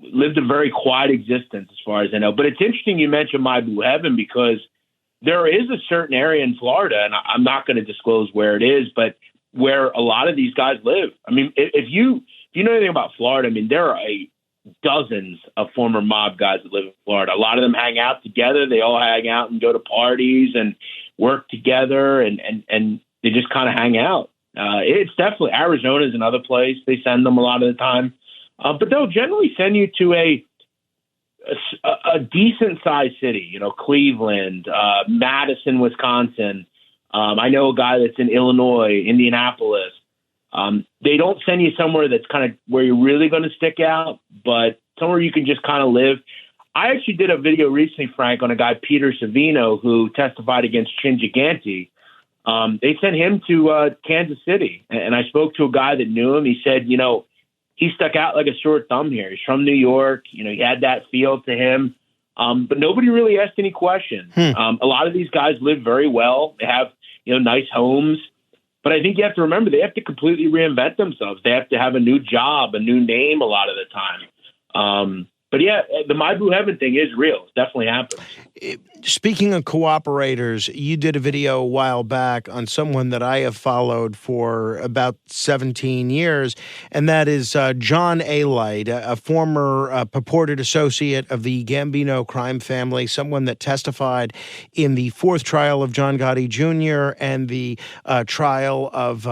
lived a very quiet existence as far as I know. But it's interesting you mentioned My Blue Heaven, because there is a certain area in Florida, and I'm not going to disclose where it is, but where a lot of these guys live. I mean, if you know anything about Florida, I mean, there are dozens of former mob guys that live in Florida. A lot of them hang out together. They all hang out and go to parties and work together, and they just kind of hang out. It's definitely, Arizona is another place. They send them a lot of the time. But they'll generally send you to a decent sized city, you know, Cleveland, Madison, Wisconsin. I know a guy that's in Illinois, Indianapolis. They don't send you somewhere that's kind of where you're really going to stick out, but somewhere you can just kind of live. I actually did a video recently, Frank, on a guy, Peter Savino, who testified against Chin Gigante. They sent him to Kansas City, and I spoke to a guy that knew him. He said, you know, he stuck out like a sore thumb here. He's from New York. You know, he had that feel to him. But nobody really asked any questions. A lot of these guys live very well. They have, you know, nice homes. But I think you have to remember they have to completely reinvent themselves. They have to have a new job, a new name a lot of the time. But yeah, the My Blue Heaven thing is real. It definitely happens. Speaking of cooperators, you did a video a while back on someone that I have followed for about 17 years, and that is John A. Light, a former purported associate of the Gambino crime family, someone that testified in the fourth trial of John Gotti Jr. and the trial of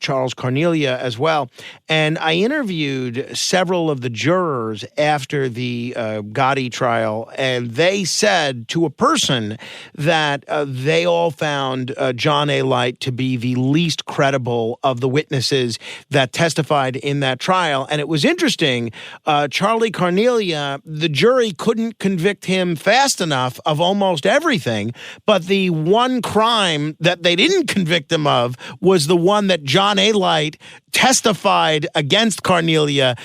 Charles Cornelia as well. And I interviewed several of the jurors after the Gotti trial, and they said to a person that they all found John A. Light to be the least credible of the witnesses that testified in that trial. And it was interesting. Charlie Cornelia, the jury couldn't convict him fast enough of almost everything, but the one crime that they didn't convict him of was the one that John A. Light testified against Cornelia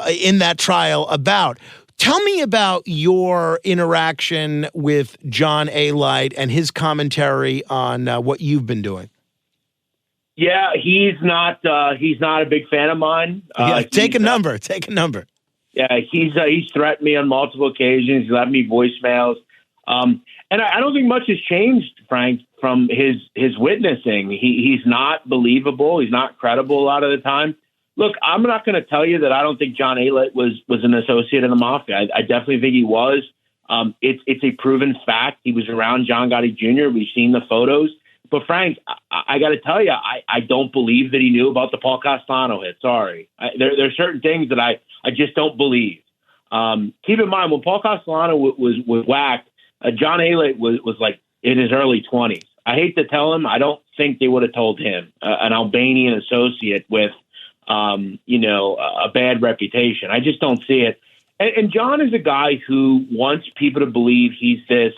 in that trial about. Tell me about your interaction with John A. Light and his commentary on what you've been doing. Yeah, he's not a big fan of mine. Take a number. Yeah, he's threatened me on multiple occasions. He's left me voicemails. And I don't think much has changed, Frank, from his witnessing. He's not believable. He's not credible a lot of the time. Look, I'm not going to tell you that I don't think John A. Light was an associate of the mafia. I definitely think he was. It's a proven fact. He was around John Gotti Jr. We've seen the photos. But, Frank, I got to tell you, I don't believe that he knew about the Paul Castellano hit. Sorry. There are certain things that I just don't believe. Keep in mind, when Paul Castellano was whacked, John A. Light was like in his early 20s. I hate to tell him, I don't think they would have told him, an Albanian associate with a bad reputation. I just don't see it. And John is a guy who wants people to believe he's this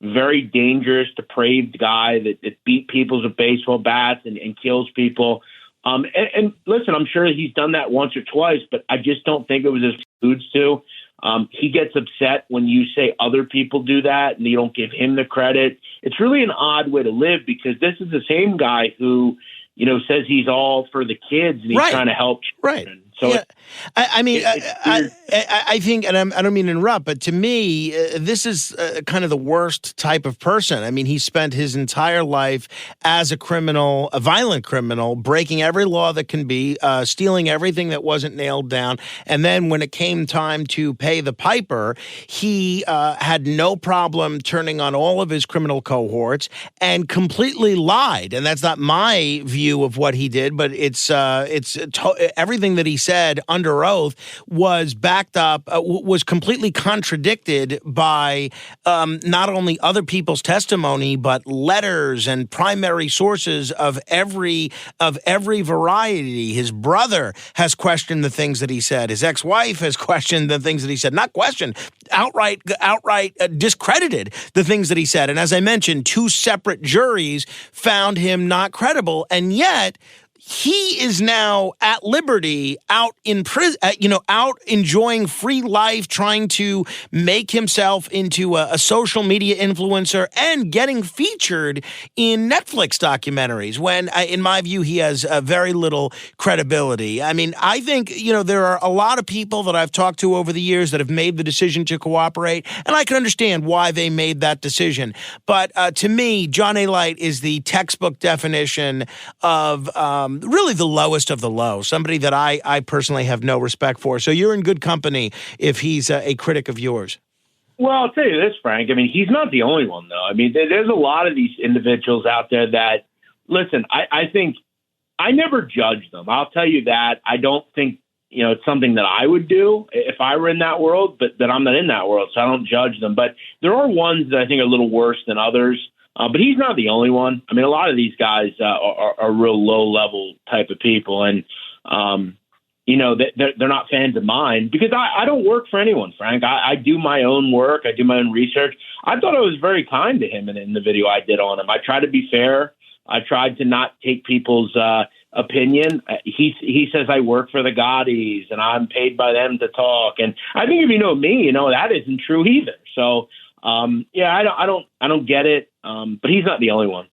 very dangerous, depraved guy that beat people with baseball bats and kills people. And listen, I'm sure he's done that once or twice, but I just don't think it was his foods to. He gets upset when you say other people do that and you don't give him the credit. It's really an odd way to live, because this is the same guy who, says he's all for the kids and he's trying to help children. Right. So yeah. I think, and I don't mean to interrupt, but to me, this is kind of the worst type of person. I mean, he spent his entire life as a criminal, a violent criminal, breaking every law that can be, stealing everything that wasn't nailed down. And then when it came time to pay the piper, he had no problem turning on all of his criminal cohorts and completely lied. And that's not my view of what he did, but it's everything that he said under oath was backed up, was completely contradicted by not only other people's testimony, but letters and primary sources of every variety. His brother has questioned the things that he said. His ex-wife has questioned the things that he said. Not questioned, outright discredited the things that he said. And as I mentioned, two separate juries found him not credible, and yet he is now at liberty, out in prison, out enjoying free life, trying to make himself into a social media influencer and getting featured in Netflix documentaries when, in my view, he has very little credibility. I mean, I think, there are a lot of people that I've talked to over the years that have made the decision to cooperate, and I can understand why they made that decision. But to me, John A. Light is the textbook definition of really the lowest of the low, somebody that I personally have no respect for. So you're in good company if he's a critic of yours. Well, I'll tell you this, Frank. I mean, he's not the only one, though. I mean, there's a lot of these individuals out there that, listen, I think I never judge them. I'll tell you that. I don't think, it's something that I would do if I were in that world, but that I'm not in that world, so I don't judge them. But there are ones that I think are a little worse than others. But he's not the only one. I mean, a lot of these guys are real low-level type of people, and they're not fans of mine because I don't work for anyone, Frank. I do my own work. I do my own research. I thought I was very kind to him in the video I did on him. I tried to be fair. I tried to not take people's opinion. He says I work for the Gaudis and I'm paid by them to talk. And I think if you know me, that isn't true either. So I don't get it. But he's not the only one.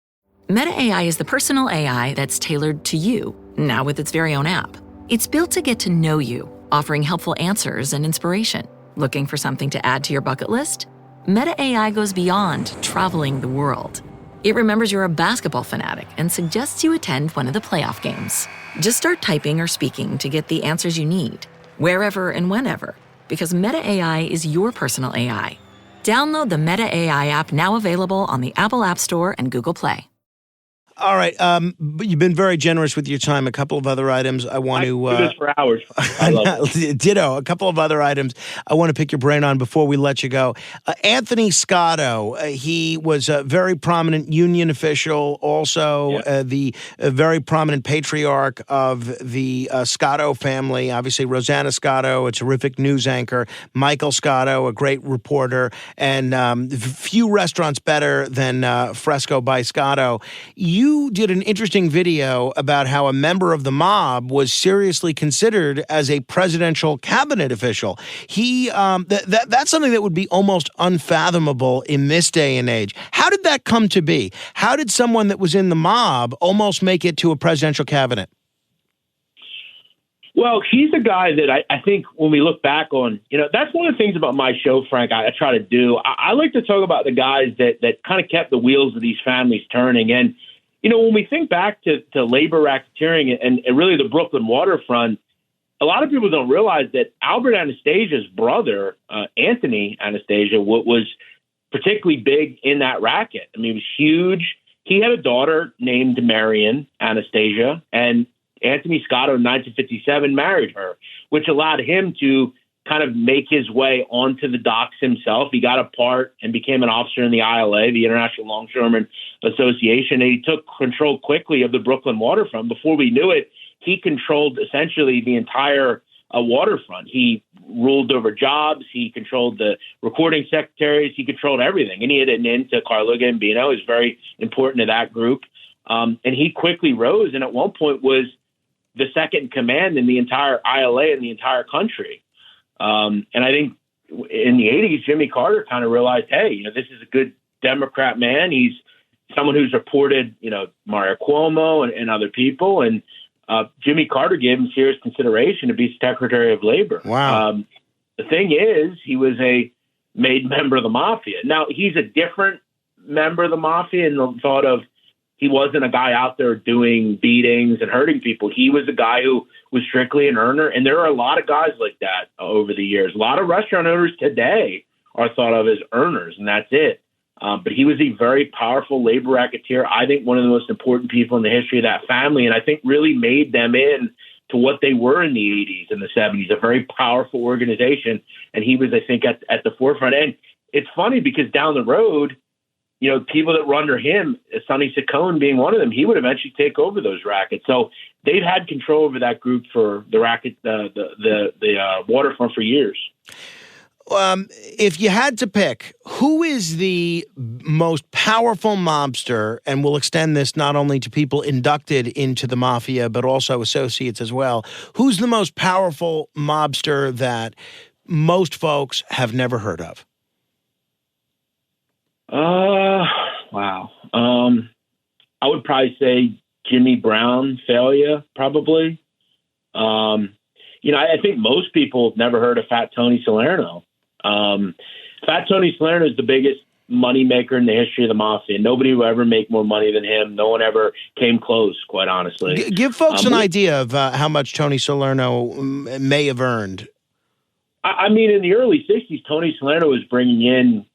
Meta AI is the personal AI that's tailored to you, now with its very own app. It's built to get to know you, offering helpful answers and inspiration. Looking for something to add to your bucket list? Meta AI goes beyond traveling the world. It remembers you're a basketball fanatic and suggests you attend one of the playoff games. Just start typing or speaking to get the answers you need, wherever and whenever, because Meta AI is your personal AI. Download the Meta AI app, now available on the Apple App Store and Google Play. All right. But you've been very generous with your time. A couple of other items I want to... do this for hours. I love it. Ditto. A couple of other items I want to pick your brain on before we let you go. Anthony Scotto, he was a very prominent union official, also the very prominent patriarch of the Scotto family. Obviously, Rosanna Scotto, a terrific news anchor. Michael Scotto, a great reporter. And few restaurants better than Fresco by Scotto. You did an interesting video about how a member of the mob was seriously considered as a presidential cabinet official. That's something that would be almost unfathomable in this day and age. How did that come to be? How did someone that was in the mob almost make it to a presidential cabinet? Well, he's a guy that I think when we look back on, that's one of the things about my show, Frank, I try to do. I like to talk about the guys that kind of kept the wheels of these families turning. And when we think back to labor racketeering and really the Brooklyn waterfront, a lot of people don't realize that Albert Anastasia's brother, Anthony Anastasia, was particularly big in that racket. I mean, he was huge. He had a daughter named Marion Anastasia, and Anthony Scotto in 1957 married her, which allowed him to kind of make his way onto the docks himself. He got a part and became an officer in the ILA, the International Longshoremen Association, and he took control quickly of the Brooklyn waterfront. Before we knew it, he controlled essentially the entire waterfront. He ruled over jobs. He controlled the recording secretaries. He controlled everything. And he had an in to Carlo Gambino, who's very important to that group. And he quickly rose and at one point was the second in command in the entire ILA and the entire country. And I think in the 80s, Jimmy Carter kind of realized, hey, this is a good Democrat man. He's someone who's supported, Mario Cuomo and other people. And Jimmy Carter gave him serious consideration to be Secretary of Labor. Wow. The thing is, he was a made member of the mafia. Now, he's a different member of the mafia in the thought of he wasn't a guy out there doing beatings and hurting people. He was a guy who was strictly an earner. And there are a lot of guys like that over the years. A lot of restaurant owners today are thought of as earners, and that's it. But he was a very powerful labor racketeer. I think one of the most important people in the history of that family, and I think really made them in to what they were in the 80s and the 70s, a very powerful organization. And he was, I think, at the forefront. And it's funny because down the road, people that were under him, Sonny Saccone being one of them, he would eventually take over those rackets. So they've had control over that group for the racket, the waterfront for years. If you had to pick, who is the most powerful mobster, and we'll extend this not only to people inducted into the mafia, but also associates as well, who's the most powerful mobster that most folks have never heard of? Wow. I would probably say Jimmy Brown failure, probably. I think most people have never heard of Fat Tony Salerno. Fat Tony Salerno is the biggest money maker in the history of the mafia. Nobody will ever make more money than him. No one ever came close, quite honestly. Give folks an idea of how much Tony Salerno may have earned. I mean, in the early 60s, Tony Salerno was bringing in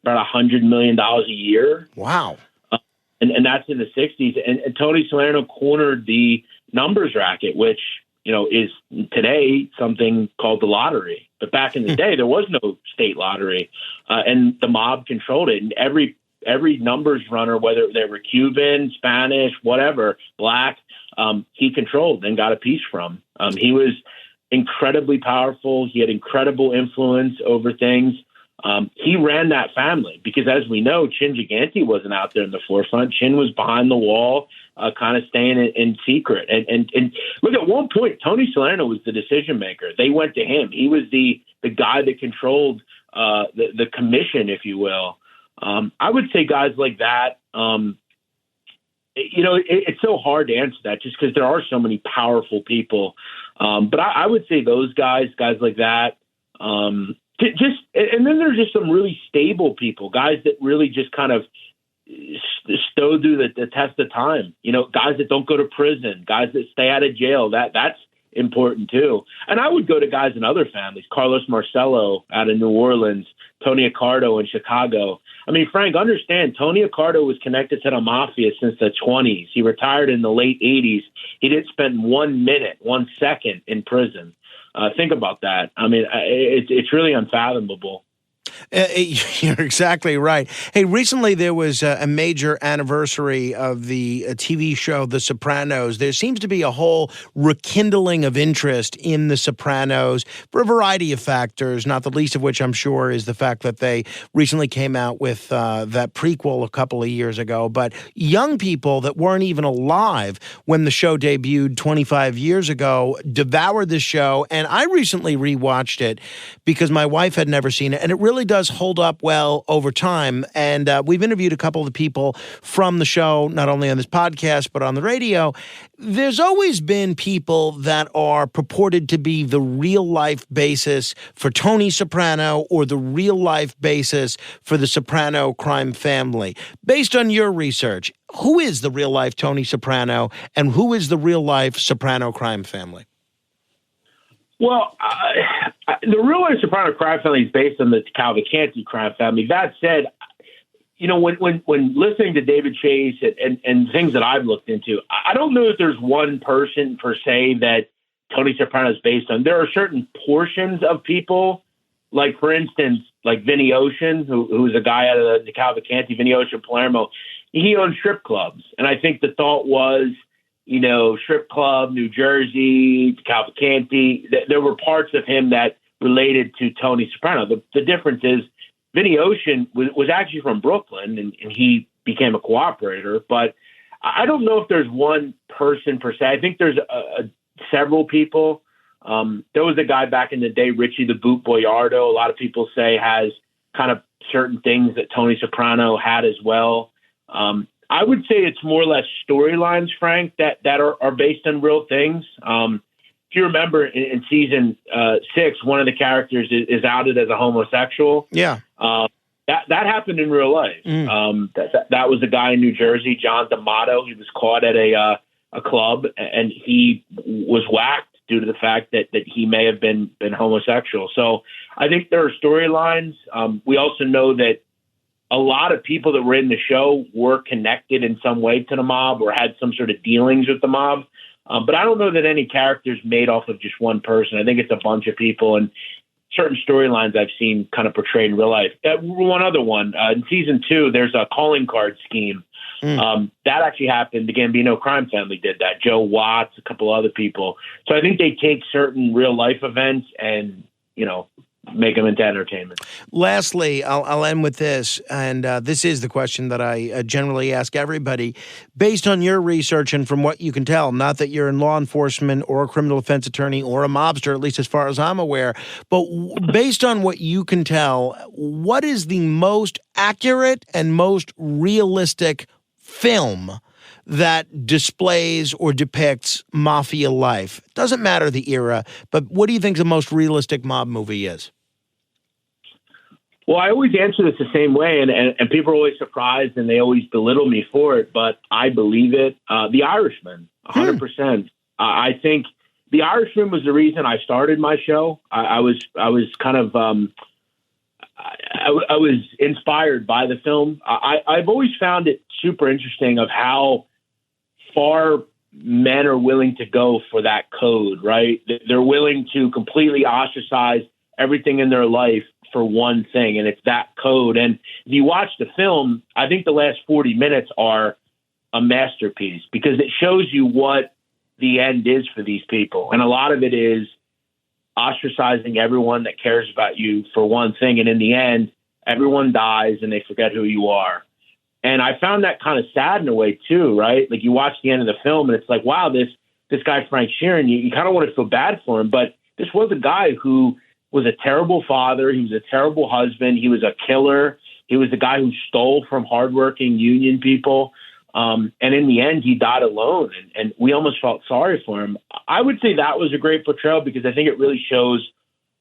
about $100 million a year. Wow. And that's in the 60s. And Tony Salerno cornered the numbers racket, which, is today something called the lottery. But back in the day, there was no state lottery. And the mob controlled it. And every numbers runner, whether they were Cuban, Spanish, whatever, black, he controlled and got a piece from. He was incredibly powerful. He had incredible influence over things. He ran that family because, as we know, Chin Gigante wasn't out there in the forefront. Chin was behind the wall, kind of staying in secret. And look, at one point, Tony Salerno was the decision maker. They went to him. He was the guy that controlled the commission, if you will. I would say guys like that. It's so hard to answer that just because there are so many powerful people. But I would say those guys like that. And then there's just some really stable people, guys that really just kind of stow through the test of time. Guys that don't go to prison, guys that stay out of jail. That's important too. And I would go to guys in other families, Carlos Marcello out of New Orleans, Tony Accardo in Chicago. I mean, Frank, understand, Tony Accardo was connected to the mafia since the 20s. He retired in the late 80s. He didn't spend 1 second in prison. Think about that. I mean, it's really unfathomable. You're exactly right. Hey, recently there was a major anniversary of the TV show The Sopranos. There seems to be a whole rekindling of interest in The Sopranos for a variety of factors, not the least of which I'm sure is the fact that they recently came out with that prequel a couple of years ago. But young people that weren't even alive when the show debuted 25 years ago devoured the show. And I recently rewatched it because my wife had never seen it. And it really does hold up well over time. And we've interviewed a couple of the people from the show, not only on this podcast, but on the radio. There's always been people that are purported to be the real-life basis for Tony Soprano or the real-life basis for the Soprano crime family. Based on your research, who is the real-life Tony Soprano and who is the real-life Soprano crime family? Well, the real life Soprano crime family is based on the Cavalcanti crime family. That said, when listening to David Chase and things that I've looked into, I don't know if there's one person per se that Tony Soprano is based on. There are certain portions of people, like, for instance, like Vinny Ocean, who's a guy out of the Cavalcanti, Vinny Ocean, Palermo. He owned strip clubs. And I think the thought was, strip club, New Jersey, Cavalcanti. There were parts of him that related to Tony Soprano. The difference is Vinny Ocean was actually from Brooklyn, and he became a cooperator. But I don't know if there's one person per se. I think there's several people. There was a guy back in the day, Richie the Boot Boyardo. A lot of people say has kind of certain things that Tony Soprano had as well. I would say it's more or less storylines, Frank, that are based on real things. If you remember in season 6, one of the characters is outed as a homosexual. Yeah. That happened in real life. That was a guy in New Jersey, John D'Amato. He was caught at a club and he was whacked due to the fact that he may have been homosexual. So I think there are storylines. We also know that a lot of people that were in the show were connected in some way to the mob or had some sort of dealings with the mob. But I don't know that any character's made off of just one person. I think it's a bunch of people, and certain storylines I've seen kind of portrayed in real life. One other one, in season 2, there's a calling card scheme. That actually happened. The Gambino crime family did that. Joe Watts, a couple other people. So I think they take certain real life events and make them into entertainment. Lastly, I'll end with this, and this is the question that I generally ask everybody. Based on your research and from what you can tell, not that you're in law enforcement or a criminal defense attorney or a mobster, at least as far as I'm aware, but based on what you can tell, what is the most accurate and most realistic film that displays or depicts mafia life? It doesn't matter the era, but what do you think the most realistic mob movie is? Well, I always answer this the same way, and people are always surprised, and they always belittle me for it, but I believe it. The Irishman, 100%. I think The Irishman was the reason I started my show. I was kind of I was inspired by the film. I've always found it super interesting of how far men are willing to go for that code, right? They're willing to completely ostracize everything in their life for one thing, and it's that code. And if you watch the film, I think the last 40 minutes are a masterpiece because it shows you what the end is for these people. And a lot of it is ostracizing everyone that cares about you for one thing. And in the end, everyone dies and they forget who you are. And I found that kind of sad in a way too, right? Like you watch the end of the film and it's like, wow, this guy, Frank Sheeran, you kind of want to feel bad for him. But this was a guy who was a terrible father. He was a terrible husband. He was a killer. He was the guy who stole from hardworking union people. And in the end, he died alone. And we almost felt sorry for him. I would say that was a great portrayal because I think it really shows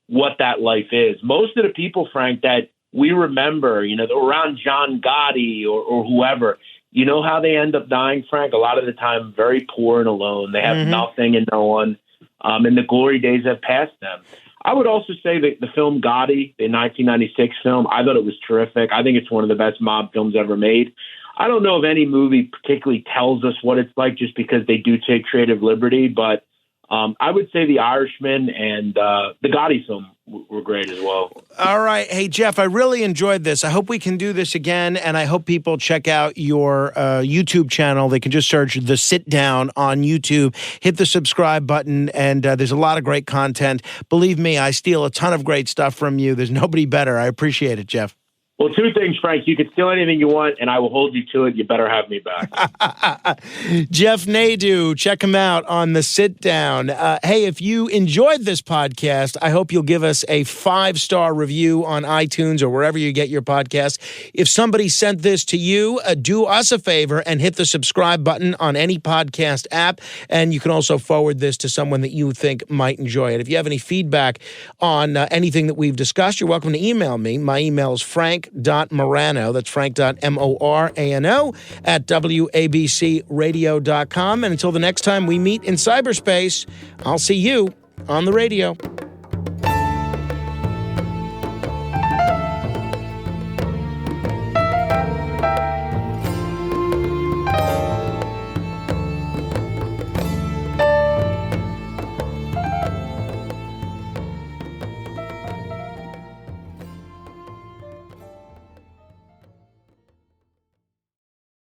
what that life is. Most of the people, Frank, that we remember, around John Gotti or whoever, you know how they end up dying, Frank? A lot of the time, very poor and alone. They have nothing and no one. And the glory days have passed them. I would also say that the film Gotti, the 1996 film, I thought it was terrific. I think it's one of the best mob films ever made. I don't know if any movie particularly tells us what it's like just because they do take creative liberty, but I would say The Irishman and the Gotti film were great as well. All right. Hey, Jeff, I really enjoyed this. I hope we can do this again, and I hope people check out your YouTube channel. They can just search The Sitdown on YouTube, hit the subscribe button, and there's a lot of great content. Believe me, I steal a ton of great stuff from you. There's nobody better. I appreciate it, Jeff. Well, two things, Frank. You can steal anything you want, and I will hold you to it. You better have me back. Jeff Nadu, check him out on The Sitdown. Hey, if you enjoyed this podcast, I hope you'll give us a 5-star review on iTunes or wherever you get your podcasts. If somebody sent this to you, do us a favor and hit the subscribe button on any podcast app, and you can also forward this to someone that you think might enjoy it. If you have any feedback on anything that we've discussed, you're welcome to email me. My email is frank.morano, that's frank.morano at wabcradio.com. And until the next time we meet in cyberspace, I'll see you on the radio.